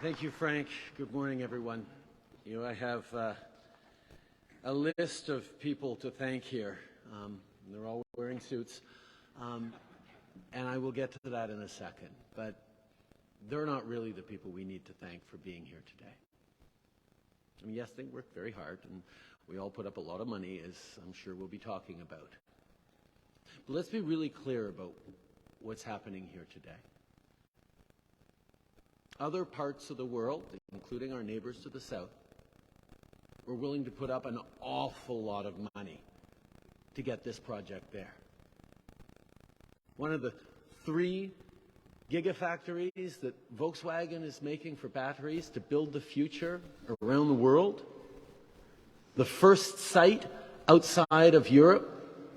Thank you, Frank. Good morning, everyone. I have a list of people to thank here. They're all wearing suits, and I will get to that in a second. But they're not really the people we need to thank for being here today. I mean, yes, they work very hard, and we all put up a lot of money, as I'm sure we'll be talking about. But let's be really clear about what's happening here today. Other parts of the world, including our neighbors to the south, were willing to put up an awful lot of money to get this project there. One of the 3 gigafactories that Volkswagen is making for batteries to build the future around the world, the first site outside of Europe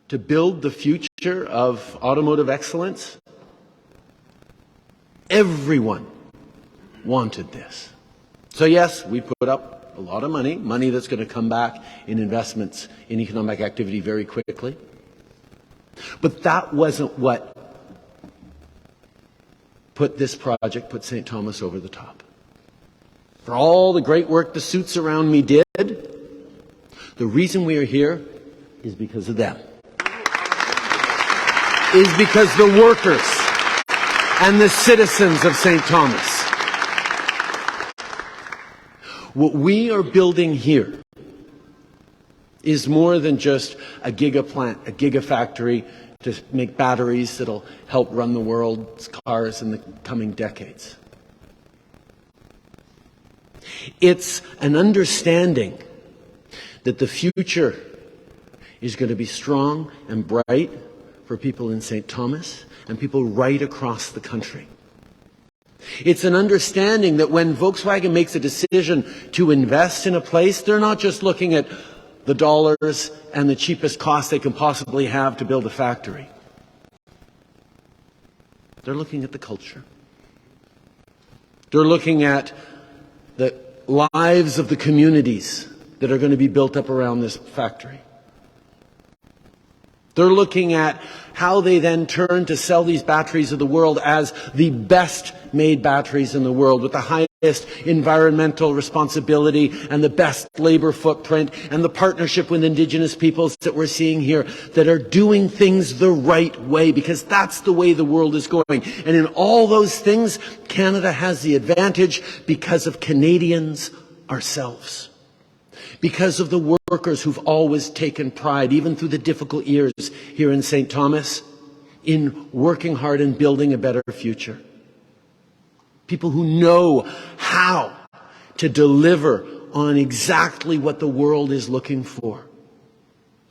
to build the future of automotive excellence. Everyone wanted this. So yes, we put up a lot of money that's going to come back in investments in economic activity very quickly. But that wasn't what put St. Thomas over the top. For all the great work the suits around me did, the reason we are here is because of them. Is because the workers and the citizens of St. Thomas. What we are building here is more than just a gigaplant, a gigafactory to make batteries that'll help run the world's cars in the coming decades. It's an understanding that the future is going to be strong and bright for people in St. Thomas and people right across the country. It's an understanding that when Volkswagen makes a decision to invest in a place, they're not just looking at the dollars and the cheapest cost they can possibly have to build a factory. They're looking at the culture. They're looking at the lives of the communities that are going to be built up around this factory. They're looking at how they then turn to sell these batteries of the world as the best made batteries in the world with the highest environmental responsibility and the best labor footprint and the partnership with Indigenous peoples that we're seeing here that are doing things the right way, because that's the way the world is going. And in all those things, Canada has the advantage because of Canadians ourselves. Because of the workers who've always taken pride, even through the difficult years here in St. Thomas, in working hard and building a better future. People who know how to deliver on exactly what the world is looking for.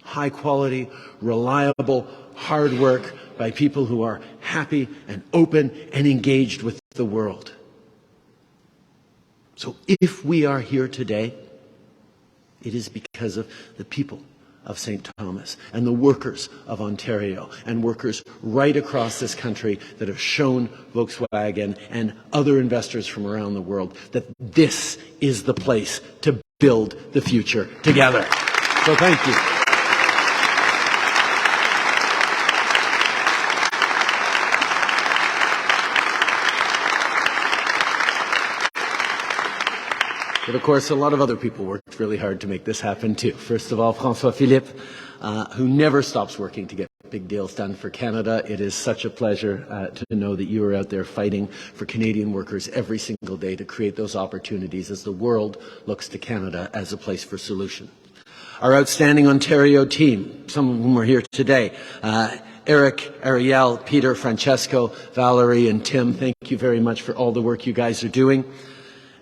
High quality, reliable, hard work by people who are happy and open and engaged with the world. So if we are here today, it is because of the people of St. Thomas and the workers of Ontario and workers right across this country that have shown Volkswagen and other investors from around the world that this is the place to build the future together. So thank you. But of course, a lot of other people worked really hard to make this happen too. First of all, François Philippe, who never stops working to get big deals done for Canada. It is such a pleasure to know that you are out there fighting for Canadian workers every single day to create those opportunities as the world looks to Canada as a place for solution. Our outstanding Ontario team, some of whom are here today, Eric, Ariel, Peter, Francesco, Valerie, and Tim, thank you very much for all the work you guys are doing.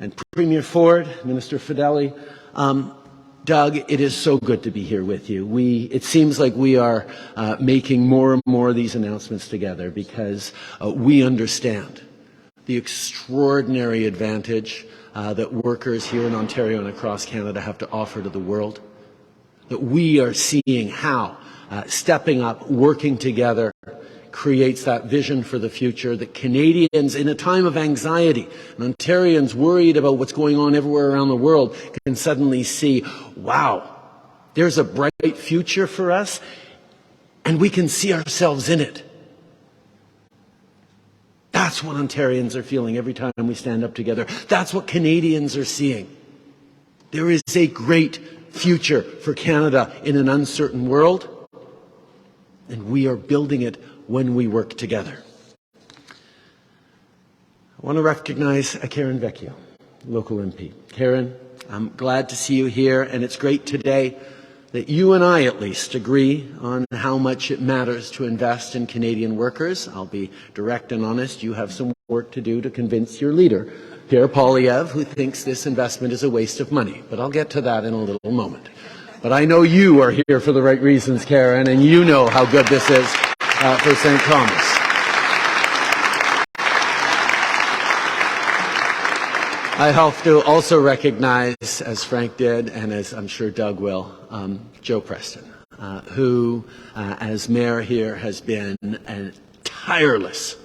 And Premier Ford, Minister Fedeli, Doug, it is so good to be here with you. It seems like we are making more and more of these announcements together because we understand the extraordinary advantage that workers here in Ontario and across Canada have to offer to the world. That we are seeing how stepping up, working together, creates that vision for the future that Canadians, in a time of anxiety, and Ontarians worried about what's going on everywhere around the world, can suddenly see, wow, there's a bright future for us, and we can see ourselves in it. That's what Ontarians are feeling every time we stand up together. That's what Canadians are seeing. There is a great future for Canada in an uncertain world, and we are building it when we work together. I want to recognize Karen Vecchio, local MP. Karen, I'm glad to see you here, and it's great today that you and I, at least, agree on how much it matters to invest in Canadian workers. I'll be direct and honest. You have some work to do to convince your leader, Pierre Poilievre, who thinks this investment is a waste of money. But I'll get to that in a little moment. But I know you are here for the right reasons, Karen, and you know how good this is for St. Thomas. I have to also recognize, as Frank did, and as I'm sure Doug will, Joe Preston, who, as mayor here, has been a tireless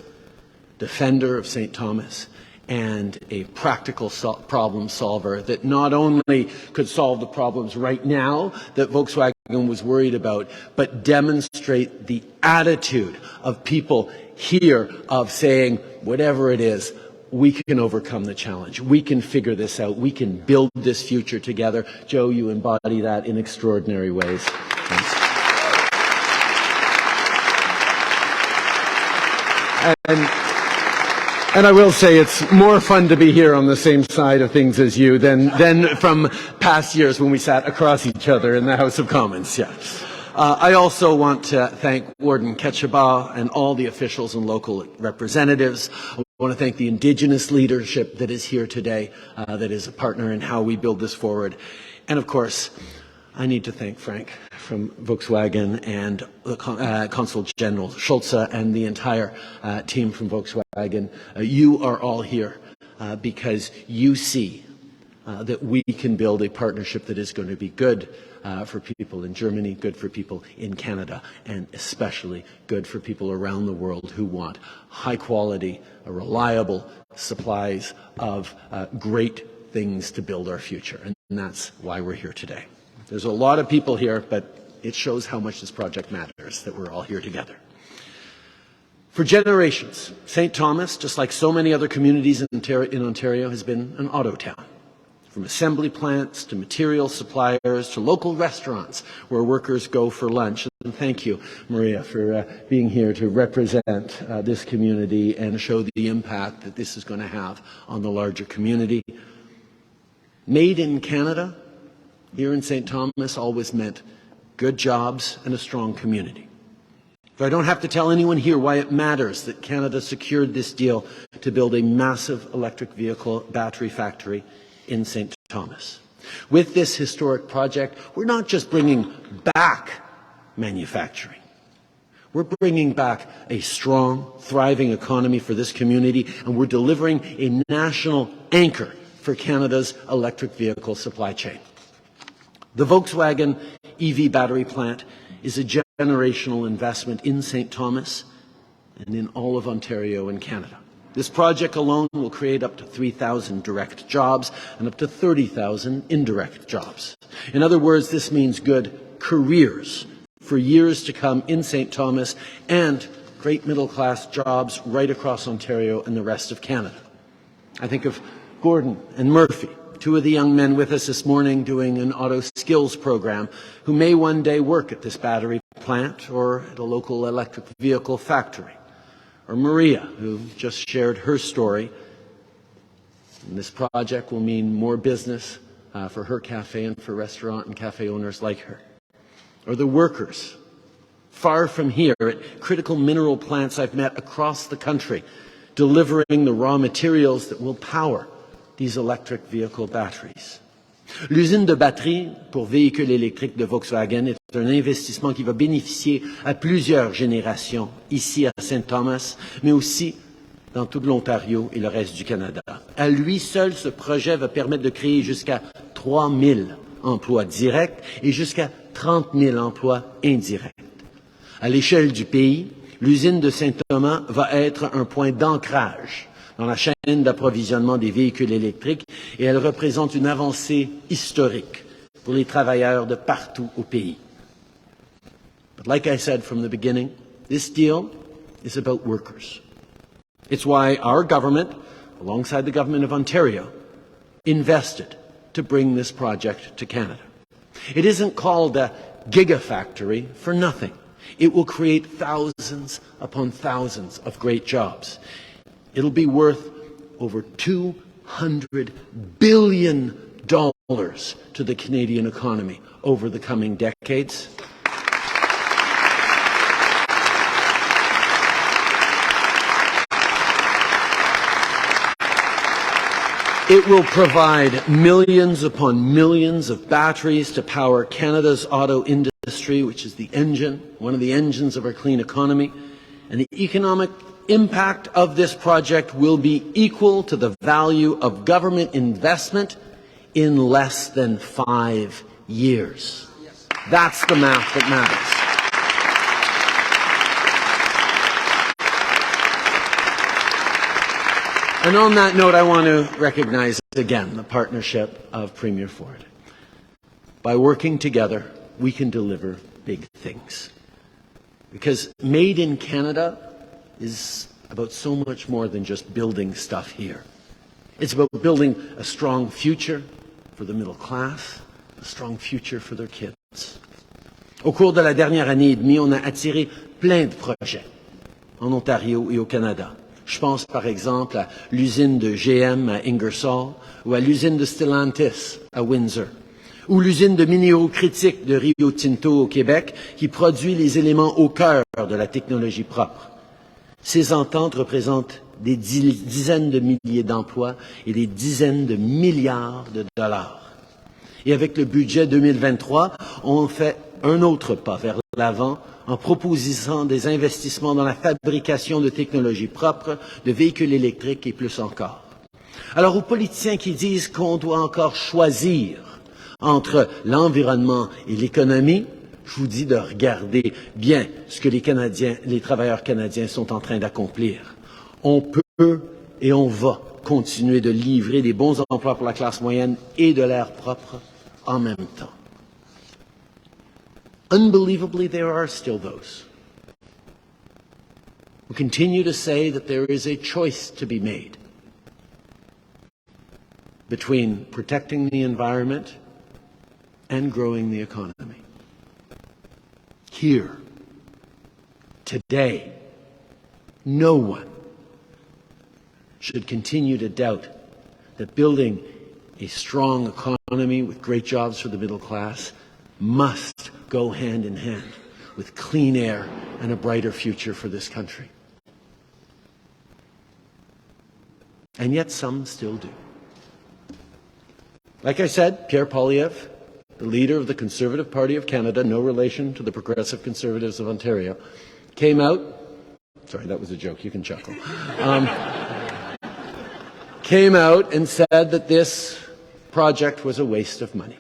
defender of St. Thomas and a practical problem solver that not only could solve the problems right now that Volkswagen was worried about, but demonstrate the attitude of people here of saying, whatever it is, we can overcome the challenge. We can figure this out. We can build this future together. Joe, you embody that in extraordinary ways. Thanks. And I will say it's more fun to be here on the same side of things as you than from past years when we sat across each other in the House of Commons. Yeah. I also want to thank Warden Ketchabah and all the officials and local representatives. I want to thank the Indigenous leadership that is here today, that is a partner in how we build this forward. And of course, I need to thank Frank from Volkswagen and Consul General Schulze and the entire team from Volkswagen. You are all here because you see that we can build a partnership that is going to be good for people in Germany, good for people in Canada, and especially good for people around the world who want high quality, reliable supplies of great things to build our future. And that's why we're here today. There's a lot of people here, but it shows how much this project matters that we're all here together. For generations, St. Thomas, just like so many other communities in Ontario, has been an auto town. From assembly plants to material suppliers to local restaurants where workers go for lunch. And thank you, Maria, for being here to represent this community and show the impact that this is going to have on the larger community. Made in Canada, here in St. Thomas, always meant good jobs and a strong community. So I don't have to tell anyone here why it matters that Canada secured this deal to build a massive electric vehicle battery factory in St. Thomas. With this historic project, we're not just bringing back manufacturing. We're bringing back a strong, thriving economy for this community, and we're delivering a national anchor for Canada's electric vehicle supply chain. The Volkswagen EV battery plant is a generational investment in St. Thomas and in all of Ontario and Canada. This project alone will create up to 3,000 direct jobs and up to 30,000 indirect jobs. In other words, this means good careers for years to come in St. Thomas and great middle-class jobs right across Ontario and the rest of Canada. I think of Gordon and Murphy, two of the young men with us this morning doing an auto skills program who may one day work at this battery plant or at a local electric vehicle factory. Or Maria, who just shared her story. And this project will mean more business for her cafe and for restaurant and cafe owners like her. Or the workers, far from here, at critical mineral plants I've met across the country, delivering the raw materials that will power these electric vehicle batteries. L'usine de batterie pour véhicules électriques de Volkswagen est un investissement qui va bénéficier à plusieurs générations ici à St. Thomas, mais aussi dans tout l'Ontario et le reste du Canada. À lui seul, ce projet va permettre de créer jusqu'à 3 000 emplois directs et jusqu'à 30 000 emplois indirects. À l'échelle du pays, l'usine de Saint-Thomas va être un point d'ancrage dans la chaîne d'approvisionnement des véhicules électriques et elle représente une avancée historique pour les travailleurs de partout au pays. But like I said from the beginning, this deal is about workers. It's why our government, alongside the government of Ontario, invested to bring this project to Canada. It isn't called a gigafactory for nothing. It will create thousands upon thousands of great jobs. It'll be worth over $200 billion to the Canadian economy over the coming decades. It will provide millions upon millions of batteries to power Canada's auto industry, which is the engine, one of the engines of our clean economy. And the economic impact of this project will be equal to the value of government investment in less than 5 years. That's the math that matters. And on that note, I want to recognize again the partnership of Premier Ford. By working together, we can deliver big things. Because made in Canada is about so much more than just building stuff here. It's about building a strong future for the middle class, a strong future for their kids. Au cours de la dernière année et demie, on a attiré plein de projets en Ontario et au Canada. Je pense par exemple à l'usine de GM à Ingersoll ou à l'usine de Stellantis à Windsor ou l'usine de minéraux critiques de Rio Tinto au Québec qui produit les éléments au cœur de la technologie propre. Ces ententes représentent des dizaines de milliers d'emplois et des dizaines de milliards de dollars. Et avec le budget 2023, on fait un autre pas vers l'avant en proposant des investissements dans la fabrication de technologies propres, de véhicules électriques et plus encore. Alors aux politiciens qui disent qu'on doit encore choisir entre l'environnement et l'économie, je vous dis de regarder bien ce que les travailleurs canadiens sont en train d'accomplir. On peut et on va continuer de livrer des bons emplois pour la classe moyenne et de l'air propre en même temps. Unbelievably, there are still those who continue to say that there is a choice to be made between protecting the environment and growing the economy. Here, today, no one should continue to doubt that building a strong economy with great jobs for the middle class must go hand in hand with clean air and a brighter future for this country. And yet some still do. Like I said, Pierre Poilievre, the leader of the Conservative Party of Canada, no relation to the Progressive Conservatives of Ontario, came out, sorry, that was a joke, you can chuckle, came out and said that this project was a waste of money.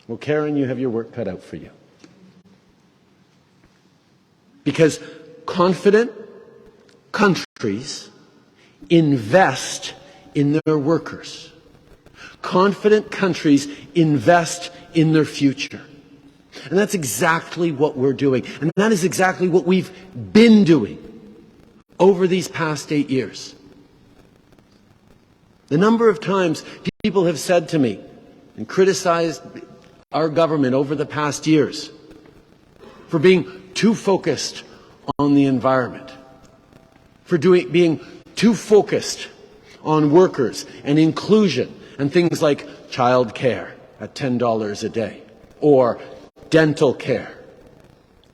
Well, Karen, you have your work cut out for you. Because confident countries invest in their workers. Confident countries invest in their future. And that's exactly what we're doing. And that is exactly what we've been doing over these past 8 years. The number of times people have said to me and criticized our government over the past years for being too focused on the environment, for being too focused on workers and inclusion and things like child care at $10 a day, or dental care,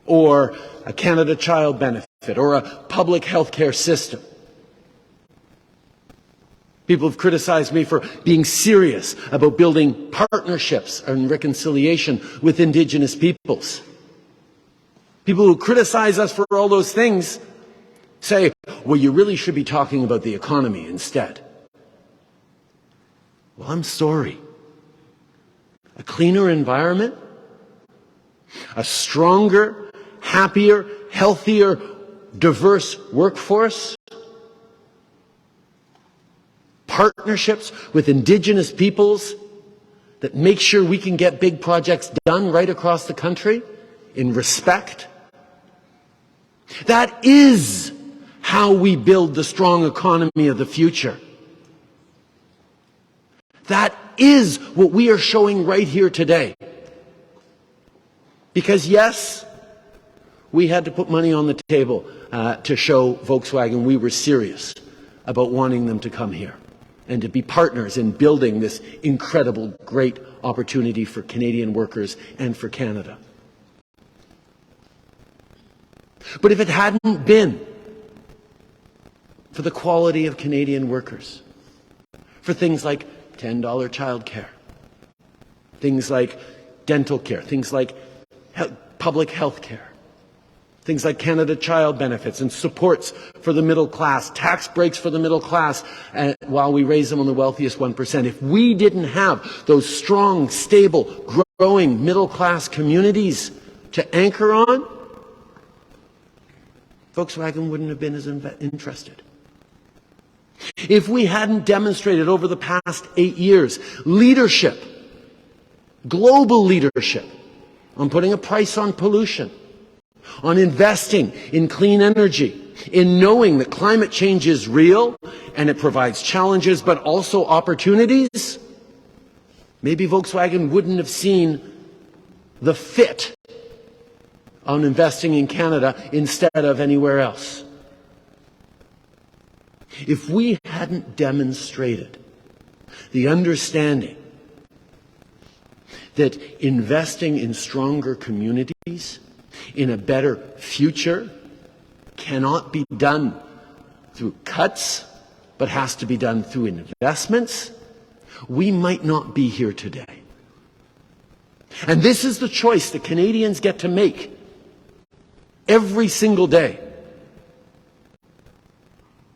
or a Canada Child Benefit, or a public health care system. People have criticized me for being serious about building partnerships and reconciliation with Indigenous peoples. People who criticize us for all those things say, well, you really should be talking about the economy instead. Well, I'm sorry. A cleaner environment, a stronger, happier, healthier, diverse workforce, partnerships with Indigenous peoples that make sure we can get big projects done right across the country in respect. That is how we build the strong economy of the future. That is what we are showing right here today. Because yes, we had to put money on the table to show Volkswagen we were serious about wanting them to come here and to be partners in building this incredible, great opportunity for Canadian workers and for Canada. But if it hadn't been for the quality of Canadian workers, for things like $10 childcare, things like dental care, things like public health care, things like Canada Child Benefits and supports for the middle class, tax breaks for the middle class, while we raise them on the wealthiest 1%. If we didn't have those strong, stable, growing middle class communities to anchor on, Volkswagen wouldn't have been as interested. If we hadn't demonstrated over the past 8 years leadership, global leadership, on putting a price on pollution, on investing in clean energy, in knowing that climate change is real and it provides challenges but also opportunities, maybe Volkswagen wouldn't have seen the fit on investing in Canada instead of anywhere else. If we hadn't demonstrated the understanding that investing in stronger communities, in a better future, cannot be done through cuts, but has to be done through investments, we might not be here today. And this is the choice that Canadians get to make every single day.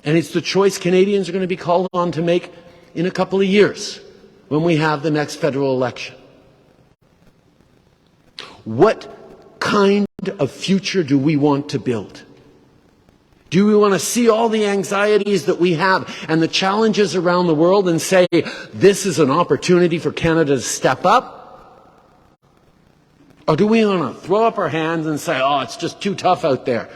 And it's the choice Canadians are going to be called on to make in a couple of years when we have the next federal election. What kind of future do we want to build? Do we want to see all the anxieties that we have and the challenges around the world and say, this is an opportunity for Canada to step up? Or do we want to throw up our hands and say, oh, it's just too tough out there.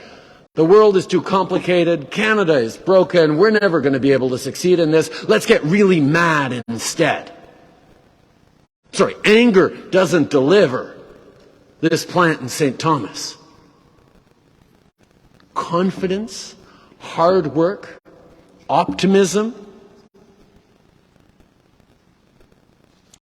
The world is too complicated. Canada is broken. We're never going to be able to succeed in this. Let's get really mad instead. Sorry, anger doesn't deliver this plant in St. Thomas. Confidence, hard work, optimism,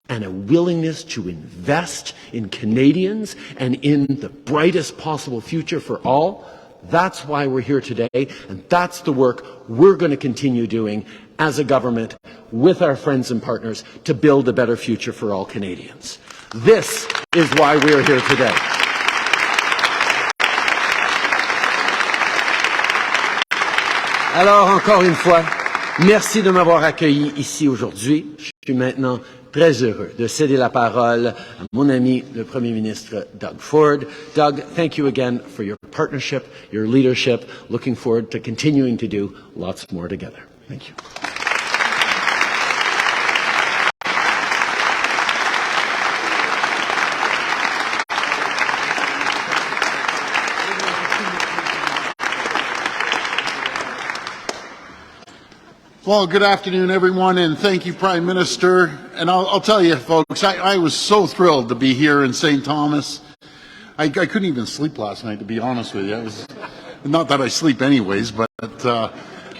and a willingness to invest in Canadians and in the brightest possible future for all. That's why we're here today, and that's the work we're going to continue doing as a government with our friends and partners to build a better future for all Canadians. This is why we're here today. Alors, encore une fois, merci de m'avoir accueilli ici aujourd'hui. Je suis maintenant très heureux de céder la parole à mon ami, le Premier ministre Doug Ford. Doug, thank you again for your partnership, your leadership. Looking forward to continuing to do lots more together. Thank you. Well, good afternoon, everyone, and thank you, Prime Minister. And I'll tell you, folks, I was so thrilled to be here in St. Thomas. I couldn't even sleep last night, to be honest with you. It was, not that I sleep anyways, but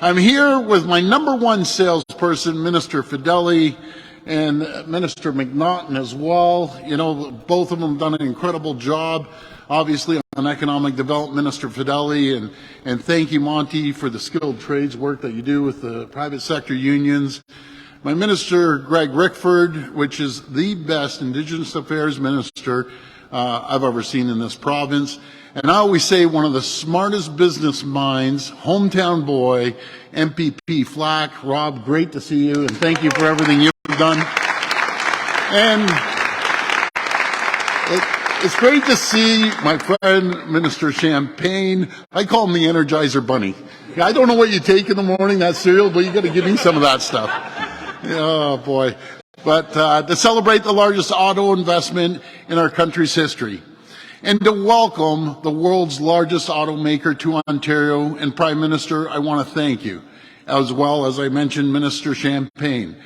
I'm here with my number one salesperson, Minister Fedeli, and Minister McNaughton as well. You know, both of them have done an incredible job. Obviously, on economic development, Minister Fedeli, and thank you, Monty, for the skilled trades work that you do with the private sector unions. My Minister, Greg Rickford, which is the best Indigenous Affairs Minister I've ever seen in this province. And I always say one of the smartest business minds, hometown boy, MPP Flack. Rob, great to see you, and thank you for everything you've done. And it's great to see my friend, Minister Champagne. I call him the Energizer Bunny. I don't know what you take in the morning, that cereal, but you got to give me some of that stuff. Oh, boy. But to celebrate the largest auto investment in our country's history. and to welcome the world's largest automaker to Ontario. And Prime Minister, I want to thank you, as well as I mentioned Minister Champagne.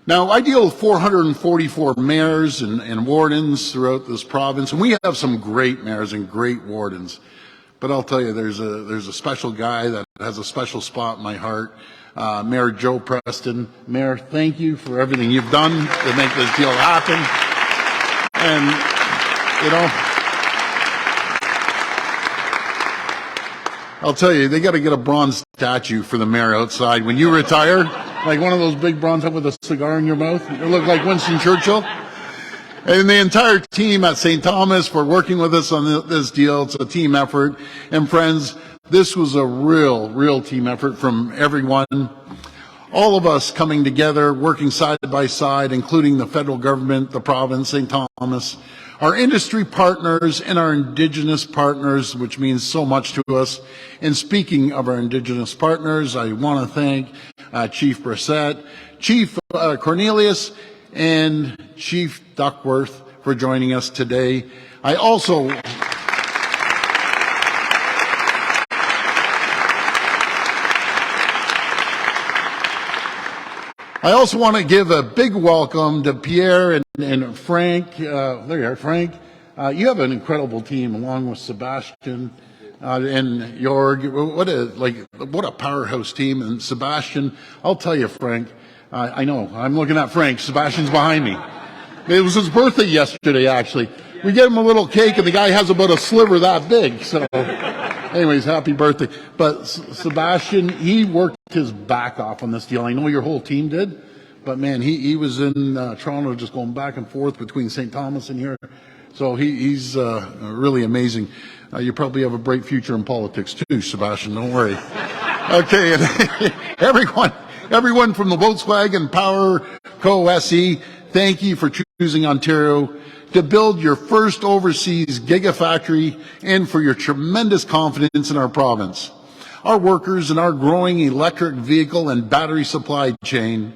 Now, I deal with 444 mayors and wardens throughout this province, and we have some great mayors and great wardens. But I'll tell you, there's a special guy that has a special spot in my heart, Mayor Joe Preston. Mayor, thank you for everything you've done to make this deal happen. And, you know, I'll tell you, they got to get a bronze statue for the mayor outside. When you retire, like one of those big bronze with a cigar in your mouth, you look like Winston Churchill. And the entire team at St. Thomas for working with us on this deal. It's a team effort. And friends, this was a real team effort from everyone. All of us coming together, working side by side, including the federal government, the province, St. Thomas, our industry partners and our Indigenous partners, which means so much to us. And speaking of our Indigenous partners, I want to thank Chief Brissett, Chief Cornelius, and Chief Duckworth for joining us today. I also want to give a big welcome to Pierre and Frank. There you are, Frank. You have an incredible team along with Sebastian and Jorg. What a powerhouse team. And Sebastian, I'll tell you, Frank, I know, I'm looking at Frank. Sebastian's behind me. It was his birthday yesterday, actually. We gave him a little cake, and the guy has about a sliver that big. So, anyways, happy birthday. But Sebastian, he worked his back off on this deal. I know your whole team did, but man, he was in Toronto just going back and forth between St. Thomas and here. So he's really amazing. You probably have a bright future in politics too, Sebastian. Don't worry. Okay, and everyone from the Volkswagen Power Co. SE, thank you for choosing Ontario to build your first overseas gigafactory and for your tremendous confidence in our province, our workers, and our growing electric vehicle and battery supply chain.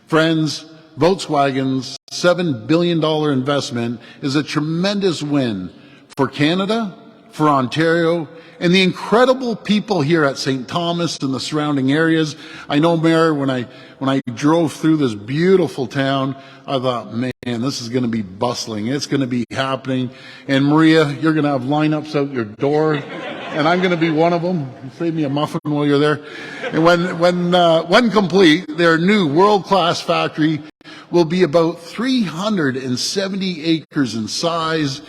Friends, Volkswagen's $7 billion investment is a tremendous win for Canada, for Ontario, and the incredible people here at St. Thomas and the surrounding areas. I know, Mayor, when I drove through this beautiful town, I thought, man, this is going to be bustling. It's going to be happening. And Maria, you're going to have lineups out your door, and I'm going to be one of them. Save me a muffin while you're there. And when complete, their new world-class factory will be about 370 acres in size.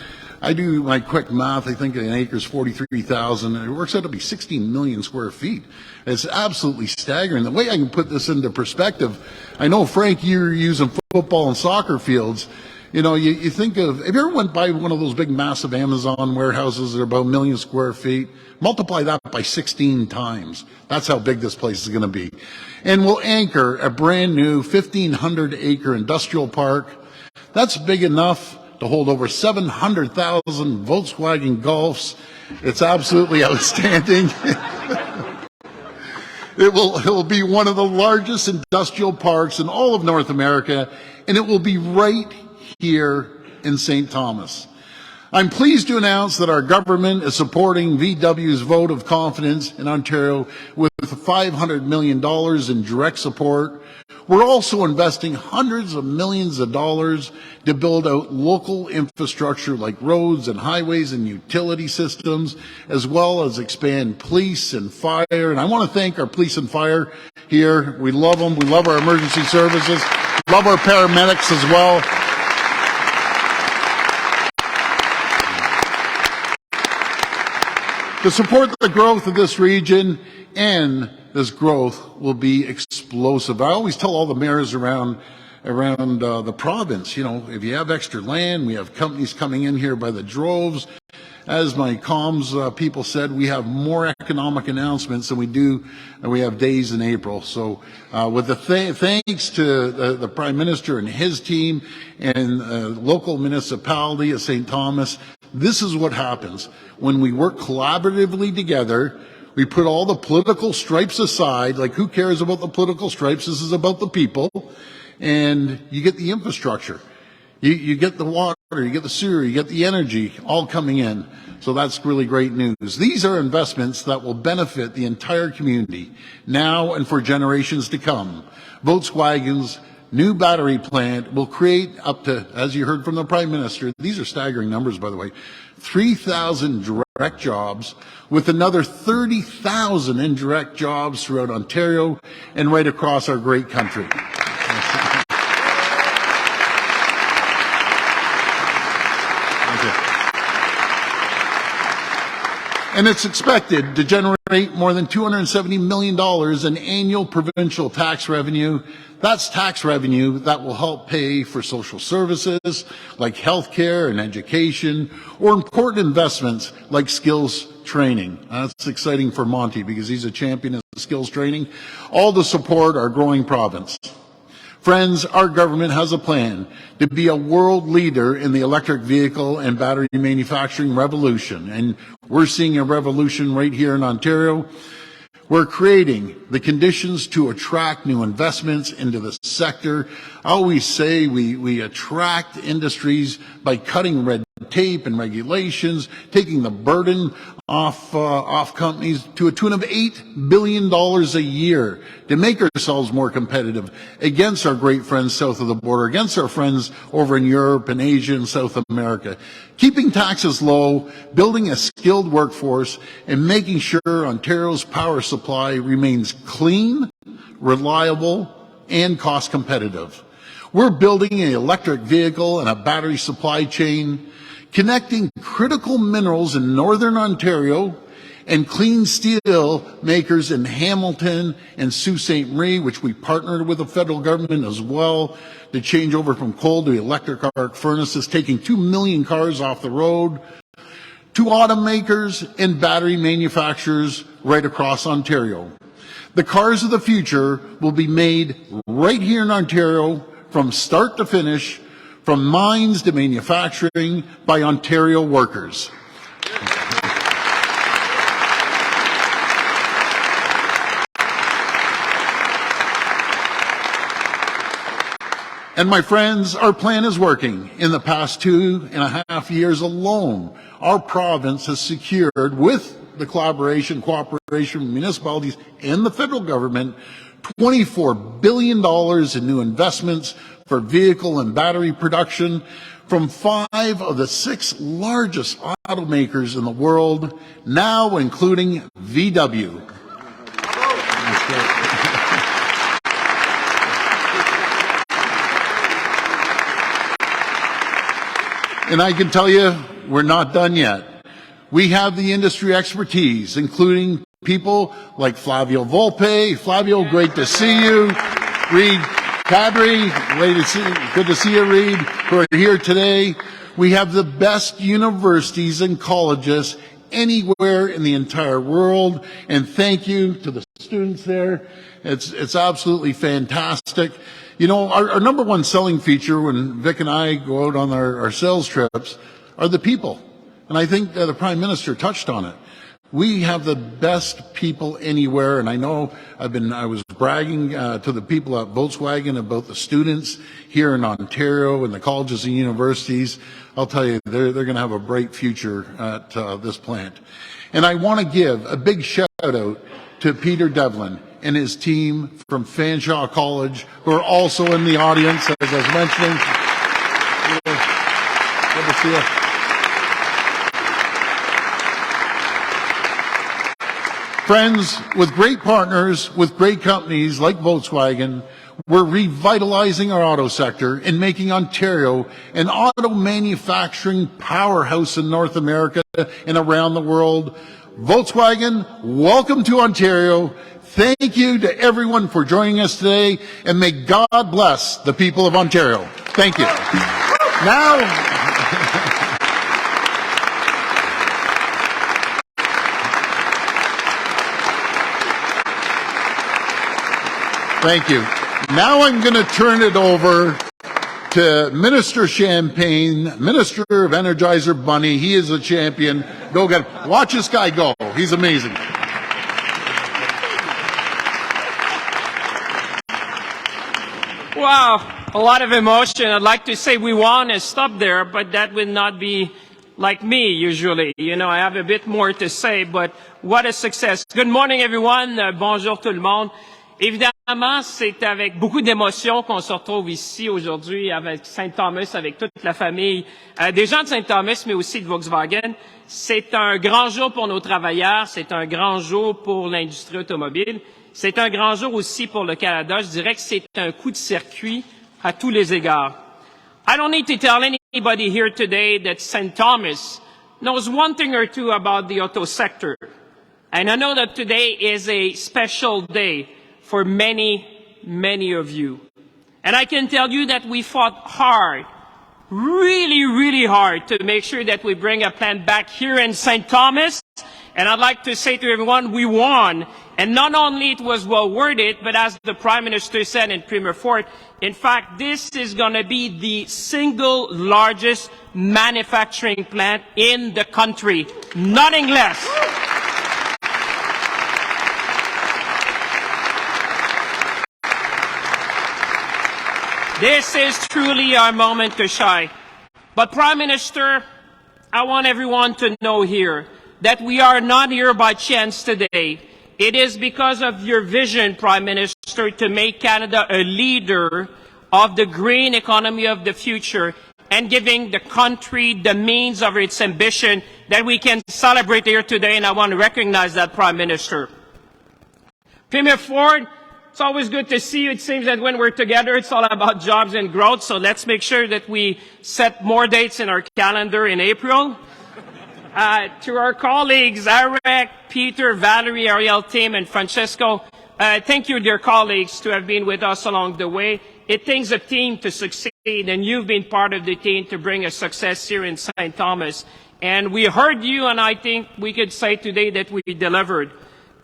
I do my quick math. I think an acre is 43,000. It works out to be 16 million square feet. It's absolutely staggering. The way I can put this into perspective, I know, Frank, you're using football and soccer fields. You know, you think of, if you ever went by one of those big, massive Amazon warehouses that are about 1 million square feet, multiply that by 16 times. That's how big this place is going to be. And we'll anchor a brand new 1,500-acre industrial park. That's big enough to hold over 700,000 Volkswagen Golfs. It's absolutely outstanding. It will be one of the largest industrial parks in all of North America, and it will be right here in St. Thomas. I'm pleased to announce that our government is supporting VW's vote of confidence in Ontario with $500 million in direct support. We're also investing hundreds of millions of dollars to build out local infrastructure like roads and highways and utility systems, as well as expand police and fire. And I want to thank our police and fire here. We love them. We love our emergency services. We love our paramedics as well. To support the growth of this region, and this growth will be explosive. I always tell all the mayors around the province, you know, if you have extra land, we have companies coming in here by the droves. As my comms people said, we have more economic announcements than we have days in April. So with the thanks to the Prime Minister and his team and local municipality of St. Thomas, this is what happens when we work collaboratively together. We put all the political stripes aside, like who cares about the political stripes? This is about the people. And you get the infrastructure. You get the water, you get the sewer, you get the energy all coming in. So that's really great news. These are investments that will benefit the entire community now and for generations to come. Volkswagen's new battery plant will create up to, as you heard from the Prime Minister, these are staggering numbers, by the way, 3,000 direct jobs with another 30,000 indirect jobs throughout Ontario and right across our great country. And it's expected to generate more than $270 million in annual provincial tax revenue. That's tax revenue that will help pay for social services like healthcare and education, or important investments like skills training. That's exciting for Monty because he's a champion of skills training, all to support our growing province. Friends, our government has a plan to be a world leader in the electric vehicle and battery manufacturing revolution. And we're seeing a revolution right here in Ontario. We're creating the conditions to attract new investments into the sector. I always say we attract industries by cutting red tape and regulations, taking the burden off companies to a tune of $8 billion a year to make ourselves more competitive against our great friends south of the border, against our friends over in Europe and Asia and South America. Keeping taxes low, building a skilled workforce, and making sure Ontario's power supply remains clean, reliable, and cost competitive. We're building an electric vehicle and a battery supply chain, connecting critical minerals in northern Ontario and clean steel makers in Hamilton and Sault Ste. Marie, which we partnered with the federal government as well to change over from coal to electric arc furnaces, taking 2 million cars off the road, to automakers and battery manufacturers right across Ontario. The cars of the future will be made right here in Ontario from start to finish, from mines to manufacturing, by Ontario workers. And my friends, our plan is working. In the past 2.5 years alone, our province has secured, with the cooperation of municipalities and the federal government, $24 billion in new investments for vehicle and battery production from 5 of the 6 largest automakers in the world, now including VW. And I can tell you, we're not done yet. We have the industry expertise, including people like Flavio Volpe. Flavio, great to see you. Reed Cadre, good to see you, Reed, who are here today. We have the best universities and colleges anywhere in the entire world. And thank you to the students there. It's absolutely fantastic. You know, our number one selling feature when Vic and I go out on our sales trips are the people. And I think the Prime Minister touched on it. We have the best people anywhere, and I know I was bragging to the people at Volkswagen about the students here in Ontario and the colleges and universities. I'll tell you, they're going to have a bright future at this plant. And I want to give a big shout out to Peter Devlin and his team from Fanshawe College, who are also in the audience, as I was mentioning. Good to see you. Friends, with great partners, with great companies like Volkswagen, we're revitalizing our auto sector and making Ontario an auto manufacturing powerhouse in North America and around the world. Volkswagen, welcome to Ontario. Thank you to everyone for joining us today, and may God bless the people of Ontario. Thank you. Now, thank you. Now I'm going to turn it over to Minister Champagne, Minister of Energizer Bonne. He is a champion. Go get him. Watch this guy go. He's amazing. Wow. A lot of emotion. I'd like to say we won and stop there, but that would not be like me usually. You know, I have a bit more to say, but what a success. Good morning everyone. Bonjour tout le monde. Évidemment, c'est avec beaucoup d'émotion qu'on se retrouve ici aujourd'hui avec Saint-Thomas, avec toute la famille des gens de Saint-Thomas, mais aussi de Volkswagen. C'est un grand jour pour nos travailleurs, c'est un grand jour pour l'industrie automobile, c'est un grand jour aussi pour le Canada. Je dirais que c'est un coup de circuit à tous les égards. I don't need to tell anybody here today that St. Thomas knows one thing or two about the auto sector. And I know that today is a special day for many, many of you. And I can tell you that we fought hard, really, really hard to make sure that we bring a plant back here in St. Thomas. And I'd like to say to everyone, we won. And not only it was well worth it, but as the Prime Minister said in Premier Fort, in fact, this is going to be the single largest manufacturing plant in the country. Nothing less. This is truly our moment to shine. But Prime Minister, I want everyone to know here that we are not here by chance today. It is because of your vision, Prime Minister, to make Canada a leader of the green economy of the future and giving the country the means of its ambition that we can celebrate here today, and I want to recognize that, Prime Minister. Premier Ford, it's always good to see you. It seems that when we're together, it's all about jobs and growth, so let's make sure that we set more dates in our calendar in April. To our colleagues, Eric, Peter, Valerie, Ariel, Tim, and Francesco, thank you, dear colleagues, to have been with us along the way. It takes a team to succeed, and you've been part of the team to bring a success here in St. Thomas. And we heard you, and I think we could say today that we delivered.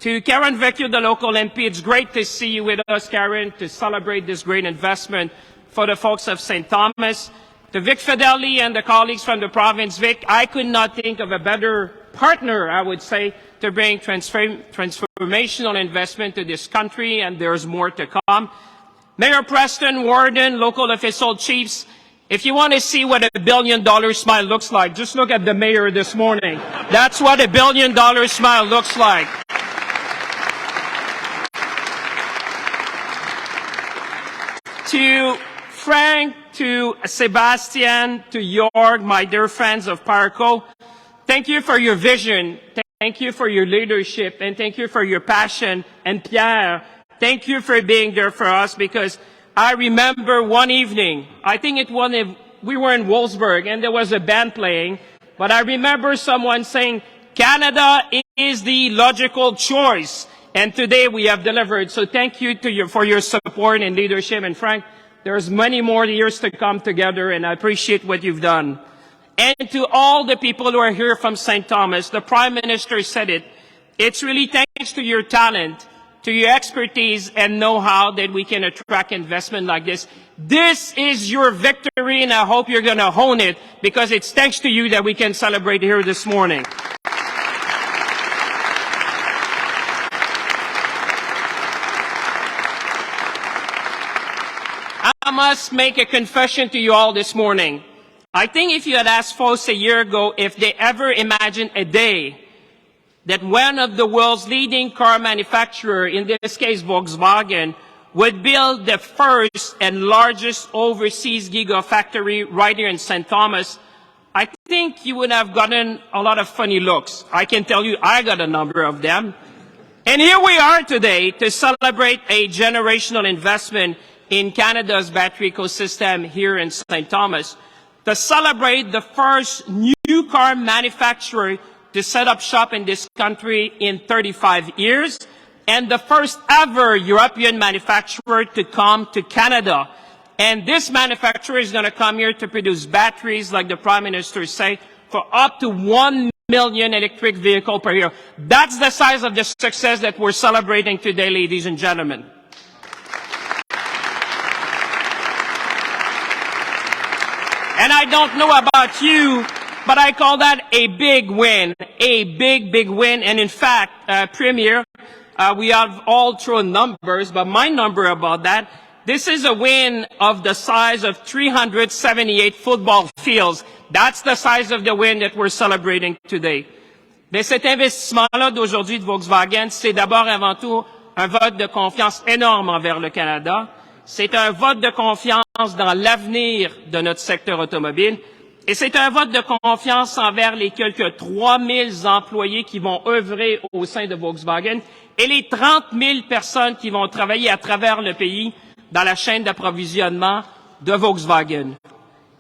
To Karen Vecchio, the local MP, it's great to see you with us, Karen, to celebrate this great investment for the folks of St. Thomas. To Vic Fedeli and the colleagues from the province, Vic, I could not think of a better partner, I would say, to bring transformational investment to this country, and there's more to come. Mayor Preston, Warden, local official chiefs, if you want to see what $1 billion smile looks like, just look at the mayor this morning. That's what $1 billion smile looks like. To Frank, to Sebastian, to Jorg, my dear friends of Parco, thank you for your vision, thank you for your leadership, and thank you for your passion. And Pierre, thank you for being there for us, because I remember one evening, I think we were in Wolfsburg and there was a band playing, but I remember someone saying, Canada is the logical choice. And today we have delivered. So thank you for your support and leadership. And Frank, there's many more years to come together, and I appreciate what you've done. And to all the people who are here from St. Thomas, the Prime Minister said it. It's really thanks to your talent, to your expertise and know-how that we can attract investment like this. This is your victory, and I hope you're going to hone it, because it's thanks to you that we can celebrate here this morning. I must make a confession to you all this morning. I think if you had asked folks a year ago if they ever imagined a day that one of the world's leading car manufacturer, in this case Volkswagen, would build the first and largest overseas gigafactory right here in St. Thomas, I think you would have gotten a lot of funny looks. I can tell you I got a number of them. And here we are today to celebrate a generational investment in Canada's battery ecosystem here in St. Thomas, to celebrate the first new car manufacturer to set up shop in this country in 35 years, and the first ever European manufacturer to come to Canada. And this manufacturer is going to come here to produce batteries, like the Prime Minister said, for up to 1 million electric vehicles per year. That's the size of the success that we're celebrating today, ladies and gentlemen. And I don't know about you, but I call that a big win, a big, big win. And in fact, Premier, we have all thrown numbers, but my number about that This is a win of the size of 378 football fields. That's the size of the win that we're celebrating today. Mais cet investissement-là d'aujourd'hui de Volkswagen, c'est d'abord avant tout un vote de confiance énorme envers le Canada. C'est un vote de confiance dans l'avenir de notre secteur automobile. Et c'est un vote de confiance envers les quelques 3000 employés qui vont œuvrer au sein de Volkswagen et les 30 000 personnes qui vont travailler à travers le pays dans la chaîne d'approvisionnement de Volkswagen.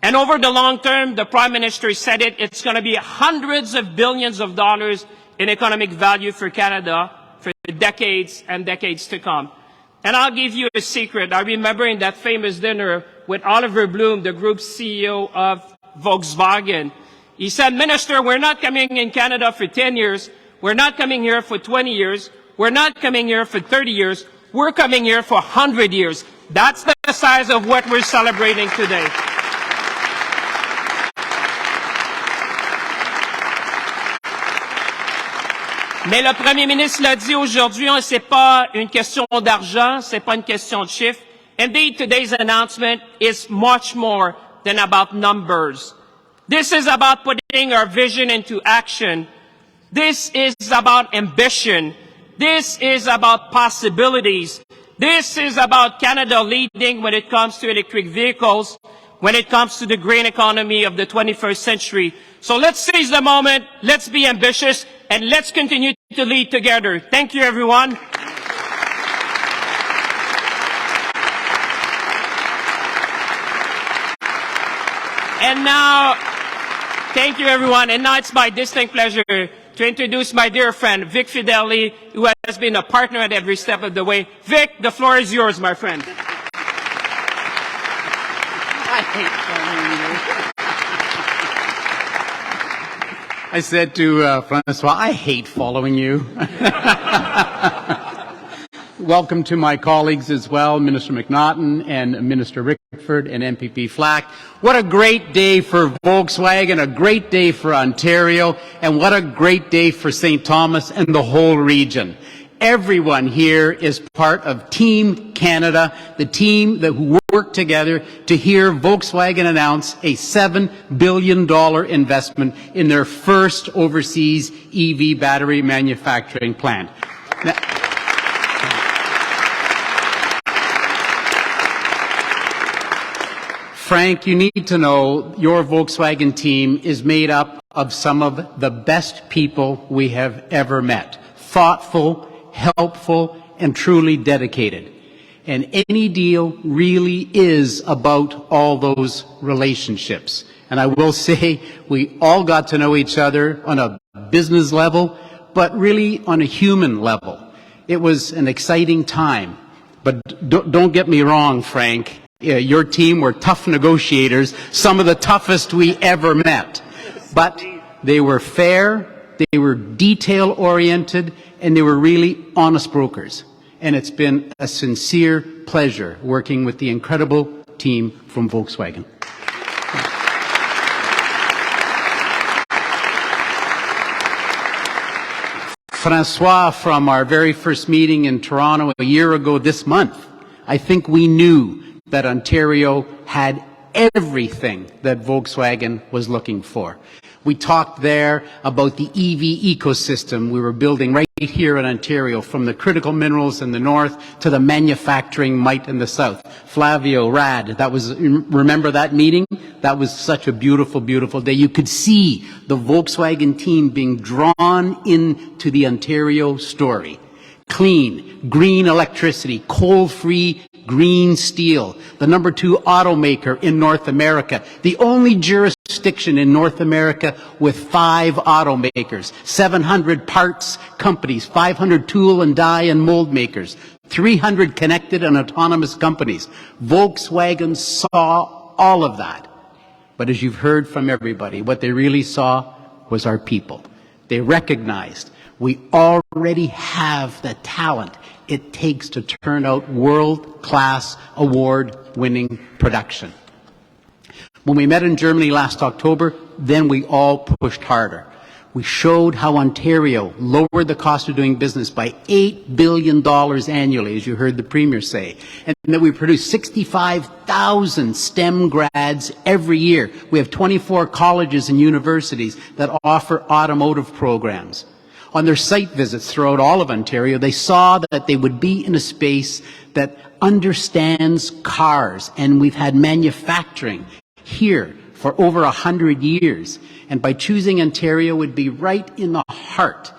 And over the long term, the Prime Minister said it, it's going to be hundreds of billions of dollars in economic value for Canada for decades and decades to come. And I'll give you a secret. I remember in that famous dinner with Oliver Bloom, the group CEO of Volkswagen. He said, Minister, we're not coming in Canada for 10 years. We're not coming here for 20 years. We're not coming here for 30 years. We're coming here for 100 years. That's the size of what we're celebrating today. Mais le Premier ministre l'a dit aujourd'hui, c'est pas une question d'argent, c'est pas une question de chiffres. Indeed, today's announcement is much more than about numbers. This is about putting our vision into action. This is about ambition. This is about possibilities. This is about Canada leading when it comes to electric vehicles, when it comes to the green economy of the 21st century. So let's seize the moment, let's be ambitious, and let's continue to lead together. Thank you, everyone. And now, thank you, everyone. And now it's my distinct pleasure to introduce my dear friend, Vic Fideli, who has been a partner at every step of the way. Vic, the floor is yours, my friend. I hate following you. I said to Francois, I hate following you. Welcome to my colleagues as well, Minister McNaughton and Minister Rickford and MPP Flack. What a great day for Volkswagen, a great day for Ontario, and what a great day for St. Thomas and the whole region. Everyone here is part of Team Canada, the team that worked together to hear Volkswagen announce a $7 billion investment in their first overseas EV battery manufacturing plant. Now, Frank, you need to know your Volkswagen team is made up of some of the best people we have ever met. Thoughtful, helpful, and truly dedicated. And any deal really is about all those relationships. And I will say we all got to know each other on a business level, but really on a human level. It was an exciting time. But don't get me wrong, Frank. Your team were tough negotiators, some of the toughest we ever met. But they were fair, they were detail-oriented, and they were really honest brokers. And it's been a sincere pleasure working with the incredible team from Volkswagen. Francois, from our very first meeting in Toronto a year ago this month, I think we knew that Ontario had everything that Volkswagen was looking for. We talked there about the EV ecosystem we were building right here in Ontario, from the critical minerals in the north to the manufacturing might in the south. Flavio, Rad, remember that meeting? That was such a beautiful, beautiful day. You could see the Volkswagen team being drawn into the Ontario story. Clean, green electricity, coal-free green steel, the number 2 automaker in North America, the only jurisdiction in North America with 5 automakers, 700 parts companies, 500 tool and die and mold makers, 300 connected and autonomous companies. Volkswagen saw all of that. But as you've heard from everybody, what they really saw was our people. They recognized we already have the talent it takes to turn out world-class, award-winning production. When we met in Germany last October, then we all pushed harder. We showed how Ontario lowered the cost of doing business by $8 billion annually, as you heard the Premier say, and that we produce 65,000 STEM grads every year. We have 24 colleges and universities that offer automotive programs. On their site visits throughout all of Ontario, they saw that they would be in a space that understands cars, and we've had manufacturing here for over 100 years. And by choosing Ontario would be right in the heart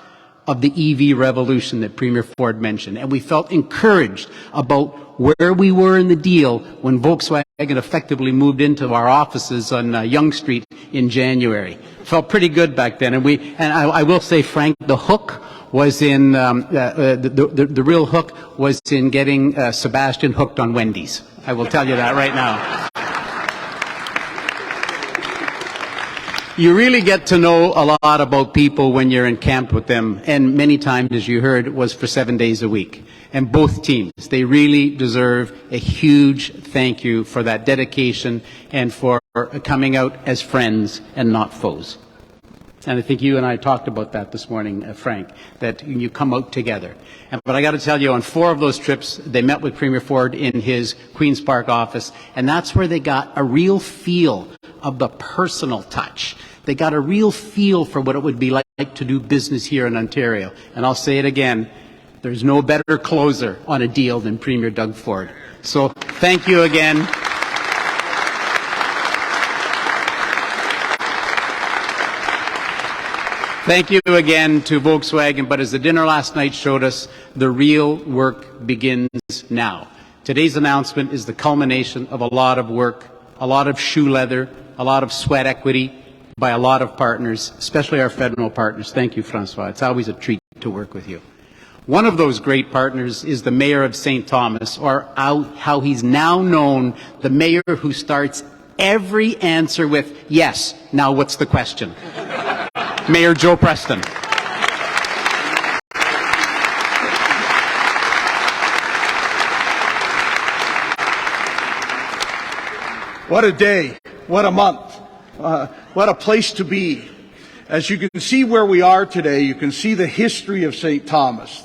of the EV revolution that Premier Ford mentioned. And we felt encouraged about where we were in the deal when Volkswagen effectively moved into our offices on Yonge Street in January. Felt pretty good back then. And I will say, Frank, the hook was in, the real hook was in getting Sebastian hooked on Wendy's. I will tell you that right now. You really get to know a lot about people when you're encamped with them, and many times, as you heard, it was for 7 days a week. And both teams, they really deserve a huge thank you for that dedication and for coming out as friends and not foes. And I think you and I talked about that this morning, Frank, that you come out together. But I got to tell you, on 4 of those trips, they met with Premier Ford in his Queen's Park office, and that's where they got a real feel of the personal touch. They got a real feel for what it would be like to do business here in Ontario. And I'll say it again, there's no better closer on a deal than Premier Doug Ford. So thank you again. Thank you again to Volkswagen, but as the dinner last night showed us, the real work begins now. Today's announcement is the culmination of a lot of work, a lot of shoe leather, a lot of sweat equity by a lot of partners, especially our federal partners. Thank you, Francois. It's always a treat to work with you. One of those great partners is the Mayor of St. Thomas, or how he's now known, the mayor who starts every answer with, yes, now what's the question? Mayor Joe Preston. What a day, what a month, what a place to be. As you can see where we are today, you can see the history of St. Thomas,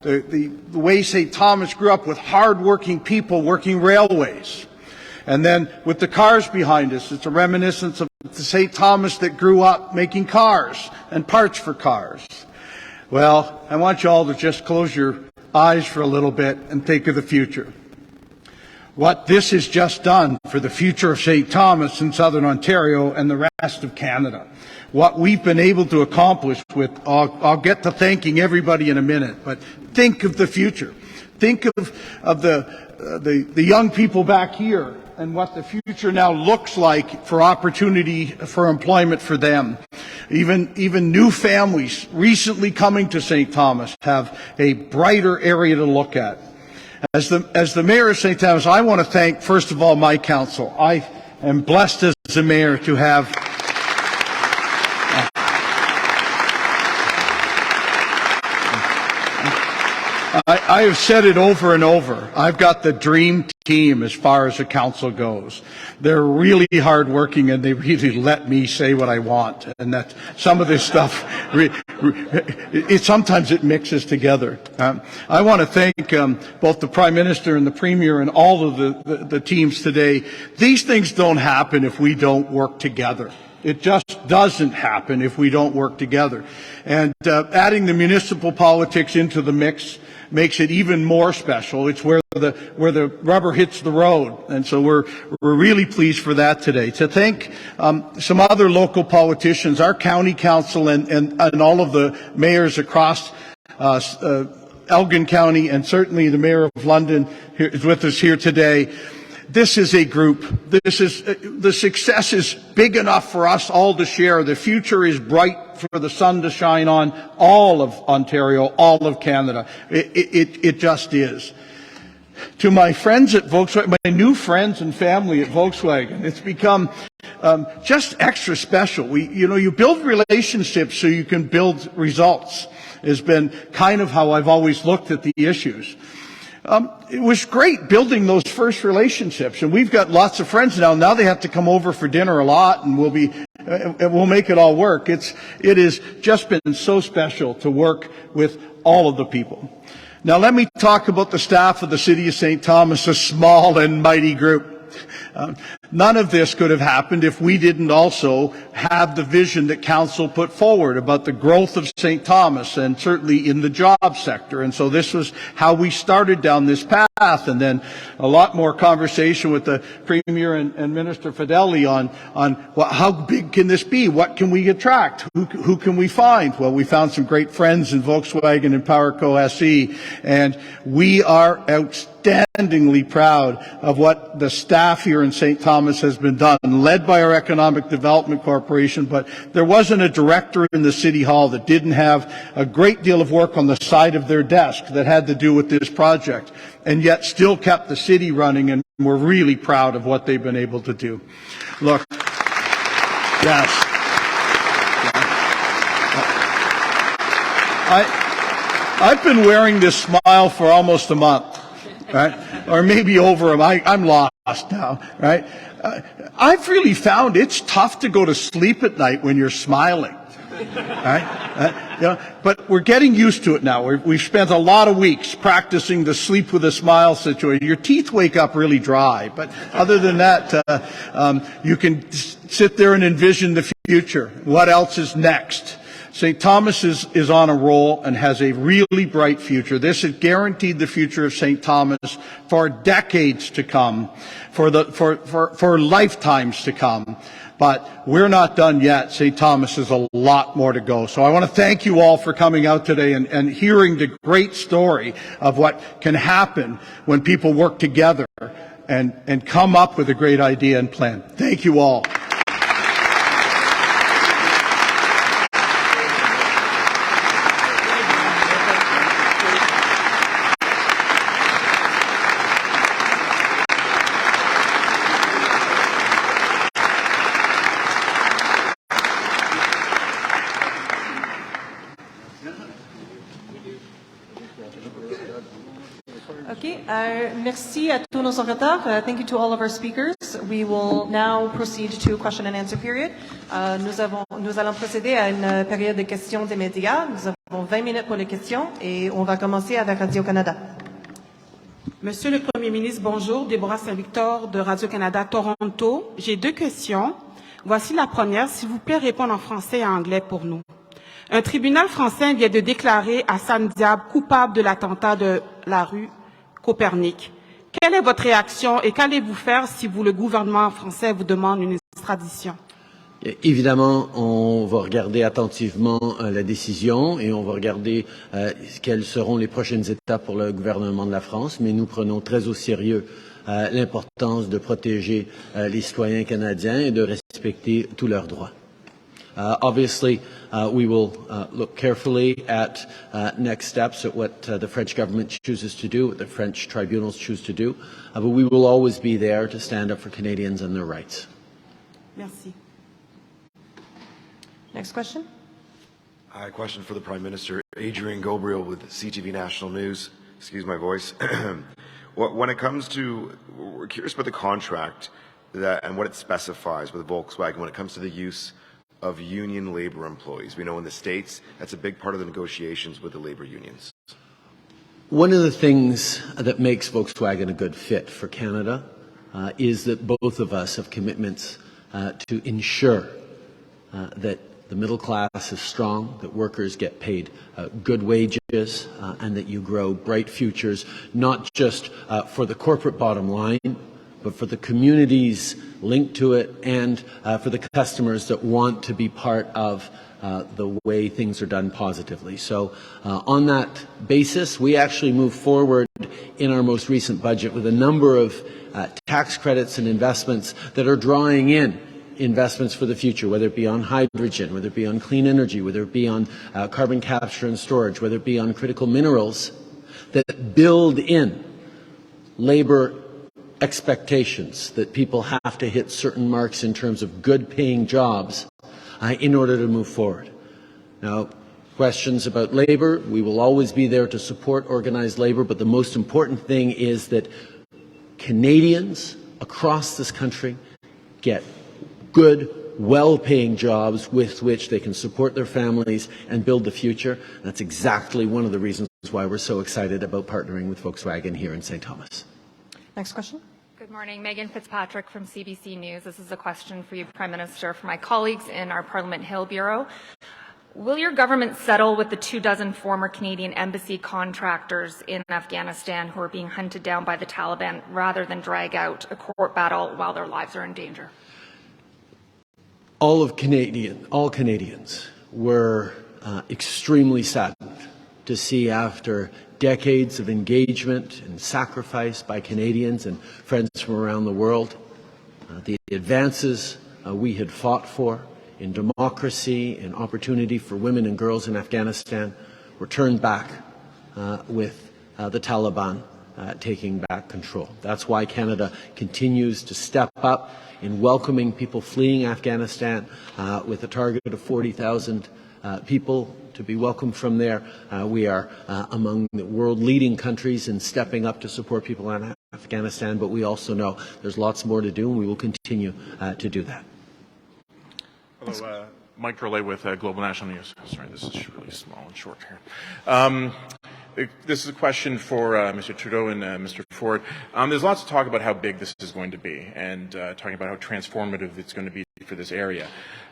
the way St. Thomas grew up with hard-working people working railways. And then with the cars behind us, it's a reminiscence of the St. Thomas that grew up making cars and parts for cars. Well, I want you all to just close your eyes for a little bit and think of the future. What this has just done for the future of St. Thomas in Southern Ontario and the rest of Canada. What we've been able to accomplish with, I'll get to thanking everybody in a minute, but think of the future. Think of the young people back here and what the future now looks like for opportunity for employment for them. Even new families recently coming to St. Thomas have a brighter area to look at. As the mayor of St. Thomas, I want to thank, first of all, my council. I am blessed as a mayor to have I have said it over and over. I've got the dream team as far as the council goes. They're really hardworking and they really let me say what I want. And that some of this stuff, sometimes it mixes together. I want to thank both the Prime Minister and the Premier and all of the teams today. These things don't happen if we don't work together. It just doesn't happen if we don't work together. And adding the municipal politics into the mix makes it even more special. It's where the rubber hits the road. And so we're really pleased for that today. To thank some other local politicians, our county council and all of the mayors across Elgin County, and certainly the mayor of London is with us here today. This is a group. The success is big enough for us all to share. The future is bright for the sun to shine on all of Ontario, all of Canada. It just is. To my friends at Volkswagen, my new friends and family at Volkswagen, it's become just extra special. You build relationships so you can build results. Has been kind of how I've always looked at the issues. It was great building those first relationships, and we've got lots of friends now. Now they have to come over for dinner a lot, and we'll make it all work. It has just been so special to work with all of the people. Now let me talk about the staff of the City of St. Thomas, a small and mighty group. None of this could have happened if we didn't also have the vision that Council put forward about the growth of St. Thomas, and certainly in the job sector. And so this was how we started down this path, and then a lot more conversation with the Premier and Minister Fedeli on how big can this be? What can we attract? Who can we find? Well, we found some great friends in Volkswagen and PowerCo SE, and we are outstandingly proud of what the staff here in St. Thomas has been done, led by our Economic Development Corporation. But there wasn't a director in the City Hall that didn't have a great deal of work on the side of their desk that had to do with this project, and yet still kept the city running, and we're really proud of what they've been able to do. Look, yes. I've been wearing this smile for almost a month, right? Or maybe over a month. I'm lost now, right? I've really found it's tough to go to sleep at night when you're smiling, right? But we're getting used to it now. We've spent a lot of weeks practicing the sleep with a smile situation. Your teeth wake up really dry, but other than that, you can sit there and envision the future. What else is next? St. Thomas is on a roll and has a really bright future. This has guaranteed the future of St. Thomas for decades to come, for lifetimes to come. But we're not done yet. St. Thomas has a lot more to go. So I want to thank you all for coming out today and hearing the great story of what can happen when people work together and come up with a great idea and plan. Thank you all. Merci à tous nos orateurs. Thank you to all of our speakers. We will now proceed to question and answer period. Nous allons procéder à une période de questions des médias. Nous avons 20 minutes pour les questions et on va commencer avec Radio-Canada. Monsieur le Premier ministre, bonjour. Déborah Saint-Victor de Radio-Canada Toronto. J'ai deux questions. Voici la première. S'il vous plaît, répondre en français et en anglais pour nous. Un tribunal français vient de déclarer Hassan Diab coupable de l'attentat de la rue Copernic. Quelle est votre réaction et qu'allez-vous faire si le gouvernement français vous demande une extradition? Évidemment, on va regarder attentivement la décision et on va regarder quelles seront les prochaines étapes pour le gouvernement de la France, mais nous prenons très au sérieux l'importance de protéger les citoyens canadiens et de respecter tous leurs droits. Obviously, we will look carefully at next steps, at what the French government chooses to do, what the French tribunals choose to do, but we will always be there to stand up for Canadians and their rights. Merci. Next question. Hi, question for the Prime Minister. Adrian Gobriel with CTV National News. Excuse my voice. When it comes to, we're curious about the contract and what it specifies with Volkswagen when it comes to the use of union labor employees. We know in the States, that's a big part of the negotiations with the labor unions. One of the things that makes Volkswagen a good fit for Canada is that both of us have commitments to ensure that the middle class is strong, that workers get paid good wages, and that you grow bright futures, not just for the corporate bottom line, but for the communities linked to it and for the customers that want to be part of the way things are done positively. So on that basis, we actually moved forward in our most recent budget with a number of tax credits and investments that are drawing in investments for the future, whether it be on hydrogen, whether it be on clean energy, whether it be on carbon capture and storage, whether it be on critical minerals, that build in labor expectations that people have to hit certain marks in terms of good paying jobs in order to move forward. Now, questions about labor. We will always be there to support organized labor, but the most important thing is that Canadians across this country get good, well-paying jobs with which they can support their families and build the future. That's exactly one of the reasons why we're so excited about partnering with Volkswagen here in St. Thomas. Next question. Good morning. Megan Fitzpatrick from CBC News. This is a question for you, Prime Minister, from my colleagues in our Parliament Hill Bureau. Will your government settle with the 24 former Canadian embassy contractors in Afghanistan who are being hunted down by the Taliban rather than drag out a court battle while their lives are in danger? All Canadians were extremely saddened to see, after decades of engagement and sacrifice by Canadians and friends from around the world, the advances we had fought for in democracy and opportunity for women and girls in Afghanistan were turned back with the Taliban taking back control. That's why Canada continues to step up in welcoming people fleeing Afghanistan with a target of 40,000 people to be welcomed from there. We are among the world-leading countries in stepping up to support people in Afghanistan, but we also know there's lots more to do, and we will continue to do that. Hello, Mike Drolet with Global National News. Sorry, this is really small and short here. This is a question for Mr. Trudeau and Mr. Ford. There's lots of talk about how big this is going to be and talking about how transformative it's going to be for this area.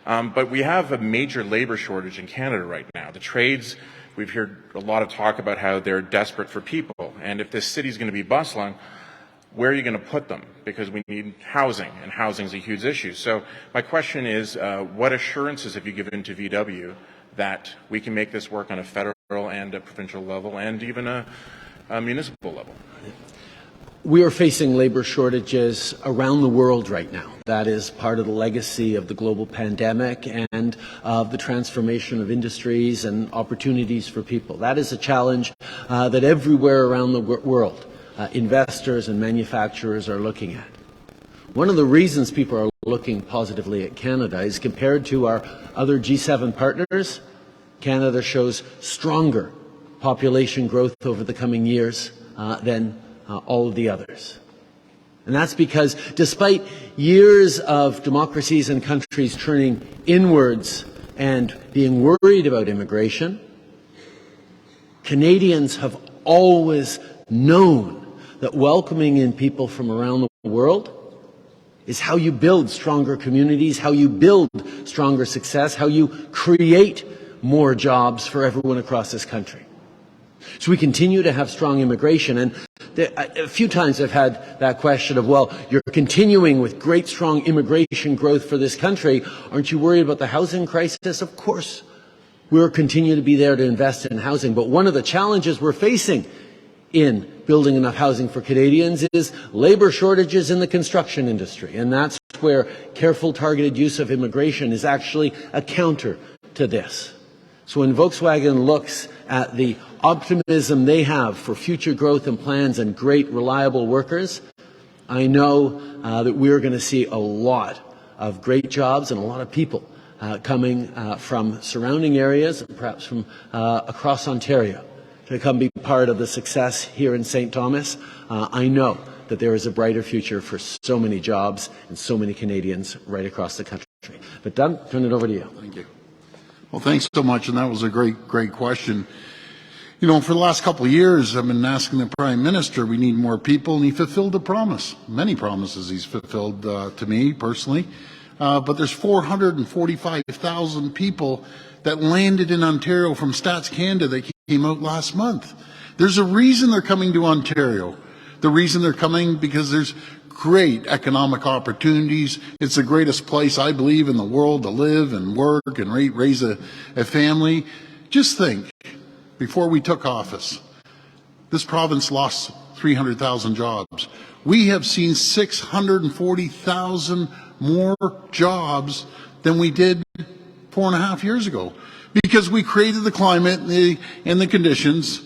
But we have a major labor shortage in Canada right now. The trades, we've heard a lot of talk about how they're desperate for people. And if this city is going to be bustling, where are you going to put them? Because we need housing, and housing is a huge issue. So my question is, what assurances have you given to VW that we can make this work on a federal and a provincial level and even a municipal level? We are facing labor shortages around the world right now. That is part of the legacy of the global pandemic and of the transformation of industries and opportunities for people. That is a challenge that everywhere around the world investors and manufacturers are looking at. One of the reasons people are looking positively at Canada is, compared to our other G7 partners, Canada shows stronger population growth over the coming years than all of the others. And that's because despite years of democracies and countries turning inwards and being worried about immigration, Canadians have always known that welcoming in people from around the world is how you build stronger communities, how you build stronger success, how you create more jobs for everyone across this country. So we continue to have strong immigration, and a few times I've had that question of, well, you're continuing with great strong immigration growth for this country, aren't you worried about the housing crisis? Of course, we'll continue to be there to invest in housing, but one of the challenges we're facing in building enough housing for Canadians is labor shortages in the construction industry, and that's where careful targeted use of immigration is actually a counter to this. So when Volkswagen looks at the optimism they have for future growth and plans and great reliable workers, I know that we're going to see a lot of great jobs and a lot of people coming from surrounding areas, perhaps from across Ontario, to come be part of the success here in St. Thomas. I know that there is a brighter future for so many jobs and so many Canadians right across the country. But Doug, turn it over to you. Thank you. Well, thanks so much, and that was a great question. You know, for the last couple of years, I've been asking the Prime Minister, we need more people, and he fulfilled a promise. Many promises he's fulfilled to me personally. But there's 445,000 people that landed in Ontario from Stats Canada that came out last month. There's a reason they're coming to Ontario. The reason they're coming because there's great economic opportunities. It's the greatest place, I believe, in the world to live and work and raise a family. Just think, before we took office, this province lost 300,000 jobs. We have seen 640,000 more jobs than we did 4.5 years ago, because we created the climate and the conditions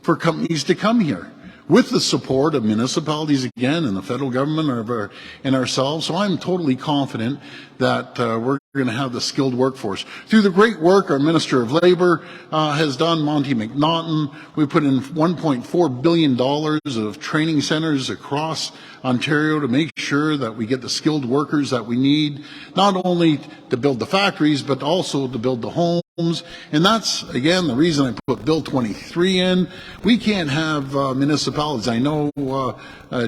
for companies to come here. with the support of municipalities again and the federal government and ourselves. So I'm totally confident that we're going to have the skilled workforce. Through the great work our Minister of Labour has done, Monty McNaughton, we put in $1.4 billion of training centres across Ontario to make sure that we get the skilled workers that we need, not only to build the factories, but also to build the homes. And that's, again, the reason I put Bill 23 in. We can't have municipalities. I know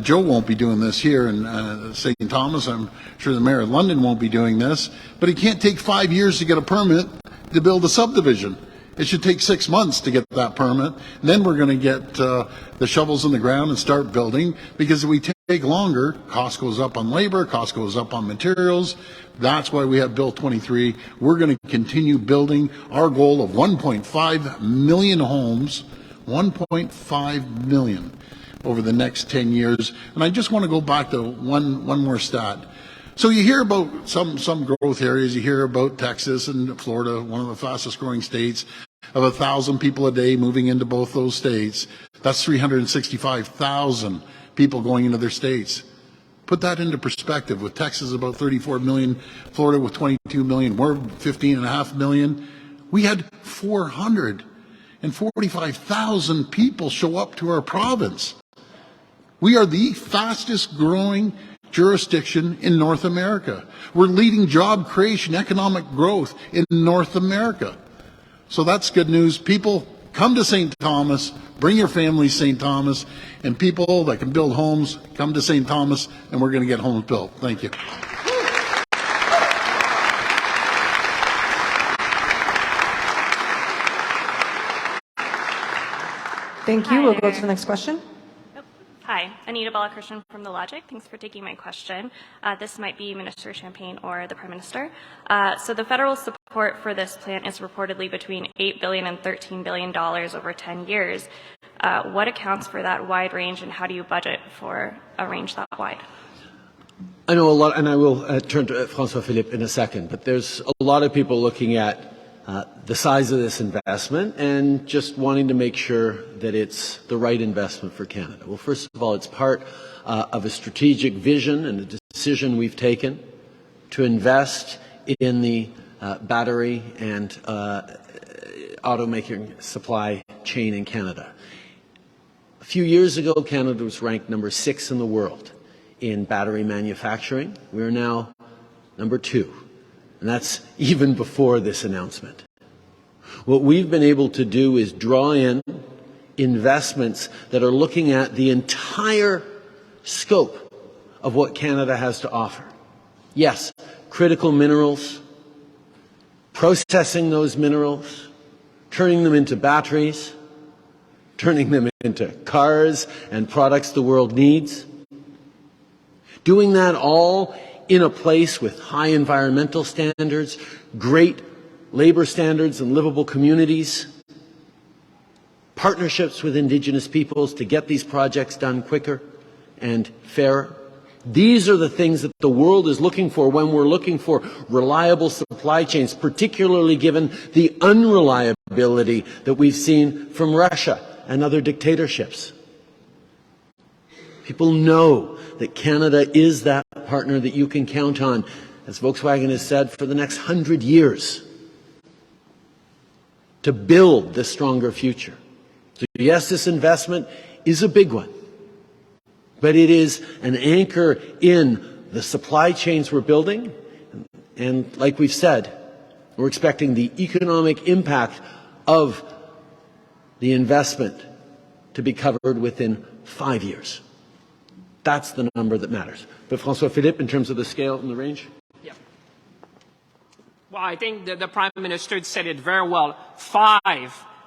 Joe won't be doing this here in St. Thomas. I'm sure the Mayor of London won't be doing this. But it can't take 5 years to get a permit to build a subdivision. It should take 6 months to get that permit. And then we're going to get the shovels in the ground and start building, because if we take longer, cost goes up on labor, cost goes up on materials. That's why we have Bill 23. We're going to continue building our goal of 1.5 million homes, 1.5 million over the next 10 years. And I just want to go back to one more stat. So you hear about some growth areas. You hear about Texas and Florida, one of the fastest growing states, of 1,000 people a day moving into both those states. That's 365,000 people going into their states. Put that into perspective. With Texas about 34 million, Florida with 22 million, we're 15.5 million. We had 445,000 people show up to our province. We are the fastest growing jurisdiction in North America. We're leading job creation, economic growth in North America. So that's good news. People, come to St. Thomas, bring your families to St. Thomas, and people that can build homes, come to St. Thomas, and we're going to get homes built. Thank you. Thank you. We'll go to the next question. Hi, Anita Balakrishnan from The Logic. Thanks for taking my question. This might be Minister Champagne or the Prime Minister. So the federal support for this plant is reportedly between $8 billion and $13 billion over 10 years. What accounts for that wide range, and how do you budget for a range that wide? I know a lot, and I will turn to François Philippe in a second, but there's a lot of people looking at the size of this investment and just wanting to make sure that it's the right investment for Canada. Well, first of all, it's part of a strategic vision and a decision we've taken to invest in the battery and automaking supply chain in Canada. A few years ago, Canada was ranked number 6 in the world in battery manufacturing. We are now number 2. And that's even before this announcement. What we've been able to do is draw in investments that are looking at the entire scope of what Canada has to offer. Yes, critical minerals, processing those minerals, turning them into batteries, turning them into cars and products the world needs. Doing that all in a place with high environmental standards, great labor standards and livable communities, partnerships with Indigenous peoples to get these projects done quicker and fairer. These are the things that the world is looking for when we're looking for reliable supply chains, particularly given the unreliability that we've seen from Russia and other dictatorships. People know that Canada is that partner that you can count on, as Volkswagen has said, for the next 100 years to build this stronger future. So yes, this investment is a big one, but it is an anchor in the supply chains we're building. And like we've said, we're expecting the economic impact of the investment to be covered within 5 years. That's the number that matters. But François Philippe, in terms of the scale and the range? Yeah. Well, I think the Prime Minister said it very well. 5.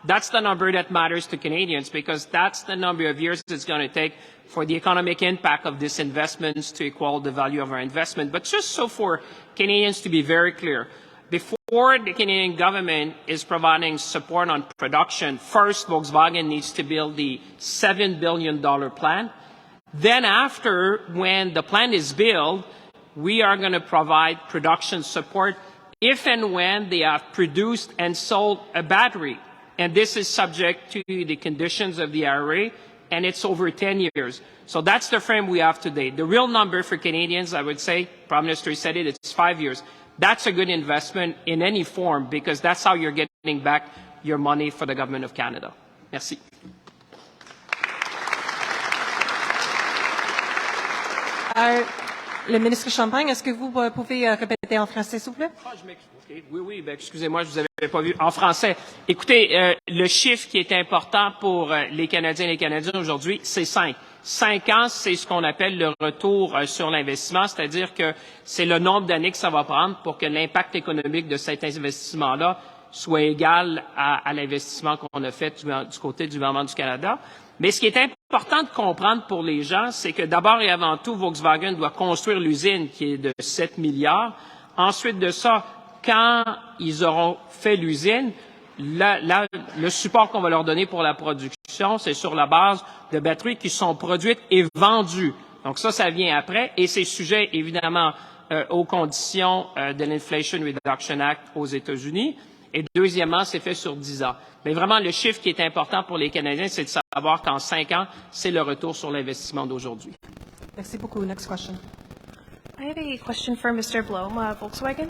That's the number that matters to Canadians, because that's the number of years it's going to take for the economic impact of these investments to equal the value of our investment. But just so for Canadians to be very clear, before the Canadian government is providing support on production, first Volkswagen needs to build the $7 billion plan. Then after, when the plant is built, we are going to provide production support if and when they have produced and sold a battery. And this is subject to the conditions of the IRA and it's over 10 years. So that's the frame we have today. The real number for Canadians, I would say, Prime Minister said it, it's 5 years. That's a good investment in any form because that's how you're getting back your money for the Government of Canada. Merci. Le ministre Champagne, est-ce que vous pouvez répéter en français, s'il vous plaît? Okay. Oui, ben, excusez-moi, je vous avais pas vu en français. Écoutez, le chiffre qui est important pour les Canadiens et les Canadiennes aujourd'hui, c'est 5. 5 ans, c'est ce qu'on appelle le retour sur l'investissement, c'est-à-dire que c'est le nombre d'années que ça va prendre pour que l'impact économique de cet investissement-là soit égal à l'investissement qu'on a fait du côté du gouvernement du Canada. Mais ce qui est important de comprendre pour les gens, c'est que d'abord et avant tout, Volkswagen doit construire l'usine qui est de 7 milliards. Ensuite de ça, quand ils auront fait l'usine, le support qu'on va leur donner pour la production, c'est sur la base de batteries qui sont produites et vendues. Donc ça vient après et c'est sujet évidemment aux conditions de l'Inflation Reduction Act aux États-Unis. Et deuxièmement, c'est fait sur 10 ans. Mais vraiment, le chiffre qui est important pour les Canadiens, c'est de savoir qu'en 5 ans, c'est le retour sur l'investissement d'aujourd'hui. Merci beaucoup. Next question. I have a question for Mr. Blom, Volkswagen.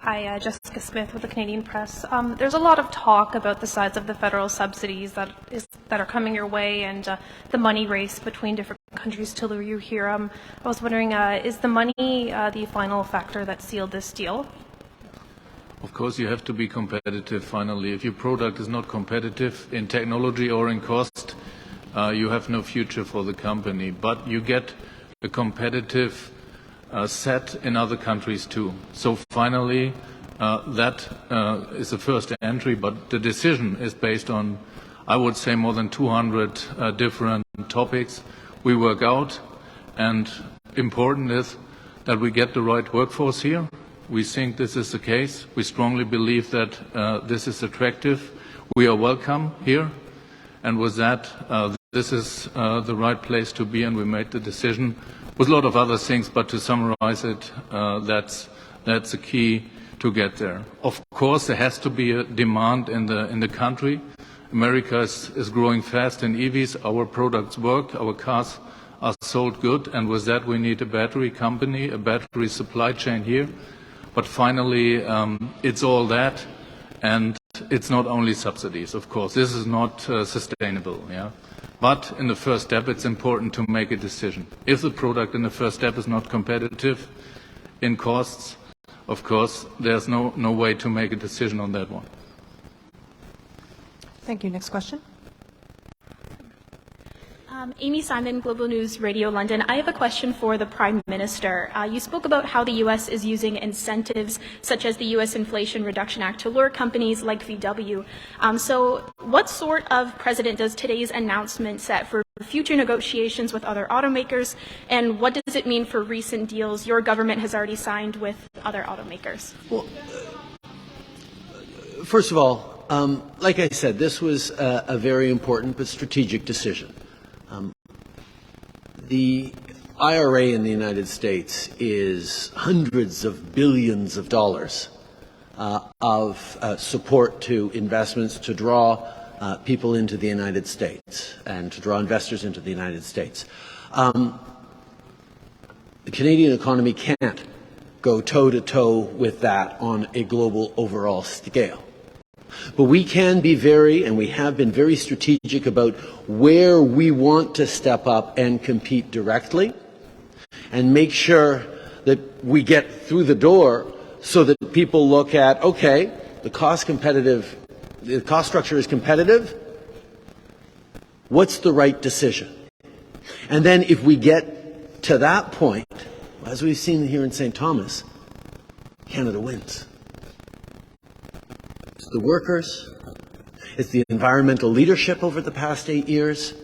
Hi, Jessica Smith with the Canadian Press. There's a lot of talk about the size of the federal subsidies that are coming your way and the money race between different countries to lure you here. I was wondering, is the money the final factor that sealed this deal? Of course, you have to be competitive finally. If your product is not competitive in technology or in cost, you have no future for the company. But you get a competitive set in other countries too. So finally, that is the first entry, but the decision is based on, I would say, more than 200 different topics we work out. And important is that we get the right workforce here. We think this is the case. We strongly believe that this is attractive. We are welcome here. And with that, this is the right place to be, and we made the decision with a lot of other things, but to summarize it, that's the key to get there. Of course, there has to be a demand in the country. America is growing fast in EVs. Our products work. Our cars are sold good. And with that, we need a battery company, a battery supply chain here. But finally, it's all that, and it's not only subsidies, of course. This is not sustainable, yeah. But in the first step, it's important to make a decision. If the product in the first step is not competitive in costs, of course, there's no way to make a decision on that one. Thank you. Next question. Amy Simon, Global News Radio London. I have a question for the Prime Minister. You spoke about how the U.S. is using incentives such as the U.S. Inflation Reduction Act to lure companies like VW. So what sort of precedent does today's announcement set for future negotiations with other automakers, and what does it mean for recent deals your government has already signed with other automakers? Well, first of all, like I said, this was a very important but strategic decision. The IRA in the United States is hundreds of billions of dollars of support to investments to draw people into the United States and to draw investors into the United States. The Canadian economy can't go toe-to-toe with that on a global overall scale. But we can be and we have been very strategic about where we want to step up and compete directly and make sure that we get through the door so that people look at, okay, the cost structure is competitive. What's the right decision? And then if we get to that point, as we've seen here in St. Thomas, Canada wins. It's the workers, it's the environmental leadership over the past 8 years,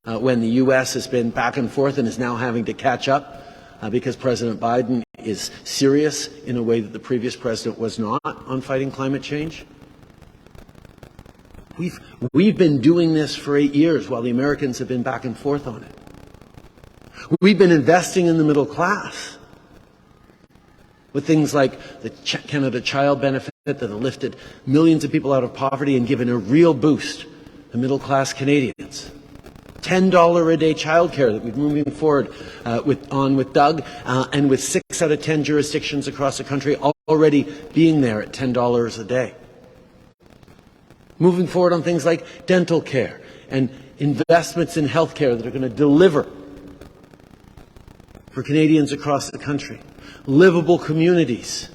when the U.S. has been back and forth and is now having to catch up because President Biden is serious in a way that the previous president was not on fighting climate change. We've been doing this for 8 years while the Americans have been back and forth on it. We've been investing in the middle class with things like the Canada Child Benefit that have lifted millions of people out of poverty and given a real boost the middle-class Canadians. $10 a day childcare that we're moving forward with Doug, and with 6 out of 10 jurisdictions across the country already being there at $10 a day. Moving forward on things like dental care and investments in healthcare that are going to deliver for Canadians across the country. Livable communities.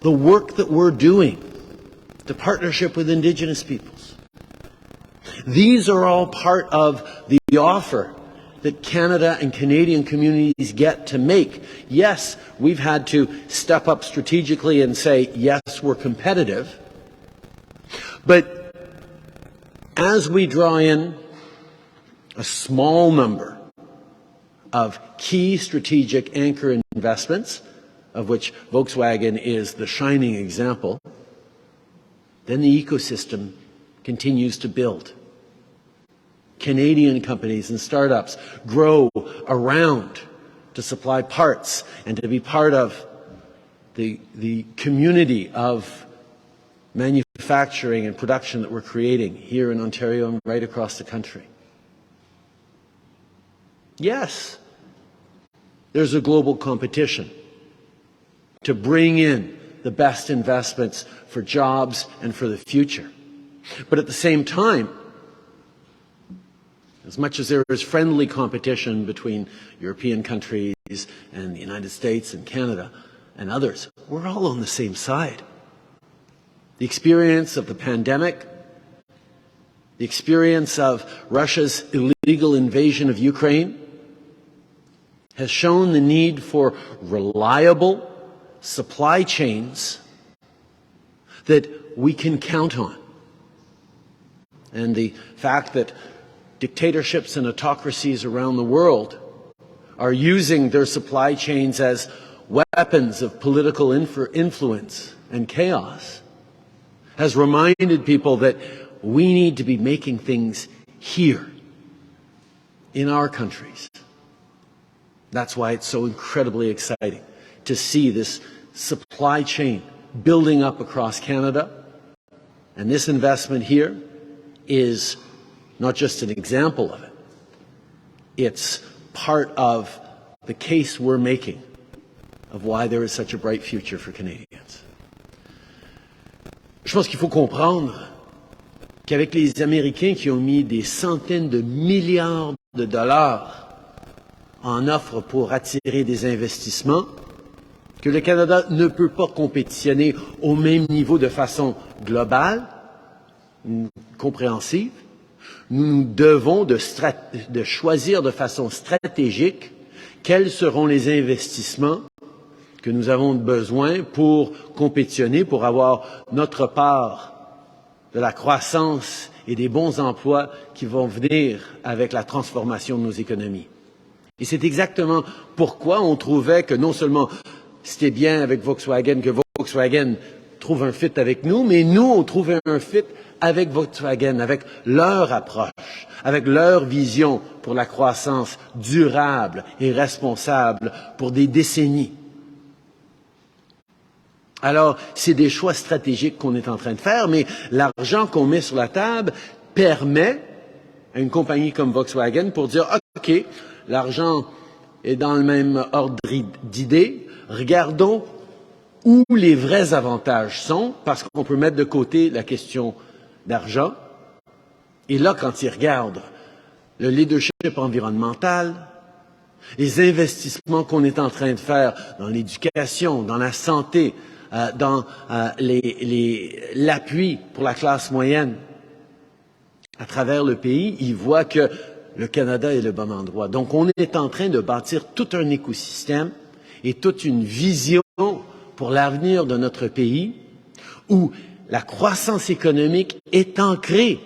The work that we're doing, the partnership with Indigenous peoples. These are all part of the offer that Canada and Canadian communities get to make. Yes, we've had to step up strategically and say, yes, we're competitive. But as we draw in a small number of key strategic anchor investments, of which Volkswagen is the shining example, then the ecosystem continues to build. Canadian companies and startups grow around to supply parts and to be part of the community of manufacturing and production that we're creating here in Ontario and right across the country. Yes, there's a global competition to bring in the best investments for jobs and for the future. But at the same time, as much as there is friendly competition between European countries and the United States and Canada and others, we're all on the same side. The experience of the pandemic, the experience of Russia's illegal invasion of Ukraine has shown the need for reliable supply chains that we can count on. And the fact that dictatorships and autocracies around the world are using their supply chains as weapons of political influence and chaos has reminded people that we need to be making things here in our countries. That's why it's so incredibly exciting to see this supply chain building up across Canada. And this investment here is not just an example of it. It's part of the case we're making of why there is such a bright future for Canadians. Je pense qu'il faut comprendre qu'avec les Américains qui ont mis des centaines de milliards de dollars en offre pour attirer des investissements, que le Canada ne peut pas compétitionner au même niveau de façon globale, compréhensive. Nous devons de choisir de façon stratégique quels seront les investissements que nous avons besoin pour compétitionner, pour avoir notre part de la croissance et des bons emplois qui vont venir avec la transformation de nos économies. Et c'est exactement pourquoi on trouvait que non seulement c'était bien avec Volkswagen, que Volkswagen trouve un fit avec nous, mais nous, on trouve un fit avec Volkswagen, avec leur approche, avec leur vision pour la croissance durable et responsable pour des décennies. Alors, c'est des choix stratégiques qu'on est en train de faire, mais l'argent qu'on met sur la table permet à une compagnie comme Volkswagen pour dire « OK, l'argent est dans le même ordre d'idées, regardons où les vrais avantages sont, parce qu'on peut mettre de côté la question d'argent. » Et là, quand ils regardent le leadership environnemental, les investissements qu'on est en train de faire dans l'éducation, dans la santé, dans l'appui pour la classe moyenne à travers le pays, ils voient que le Canada est le bon endroit. Donc, on est en train de bâtir tout un écosystème et toute une vision pour l'avenir de notre pays où la croissance économique est ancrée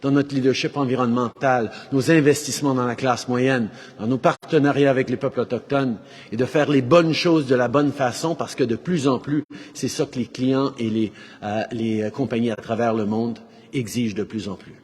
dans notre leadership environnemental, nos investissements dans la classe moyenne, dans nos partenariats avec les peuples autochtones et de faire les bonnes choses de la bonne façon parce que de plus en plus, c'est ça que les clients et les compagnies à travers le monde exigent de plus en plus.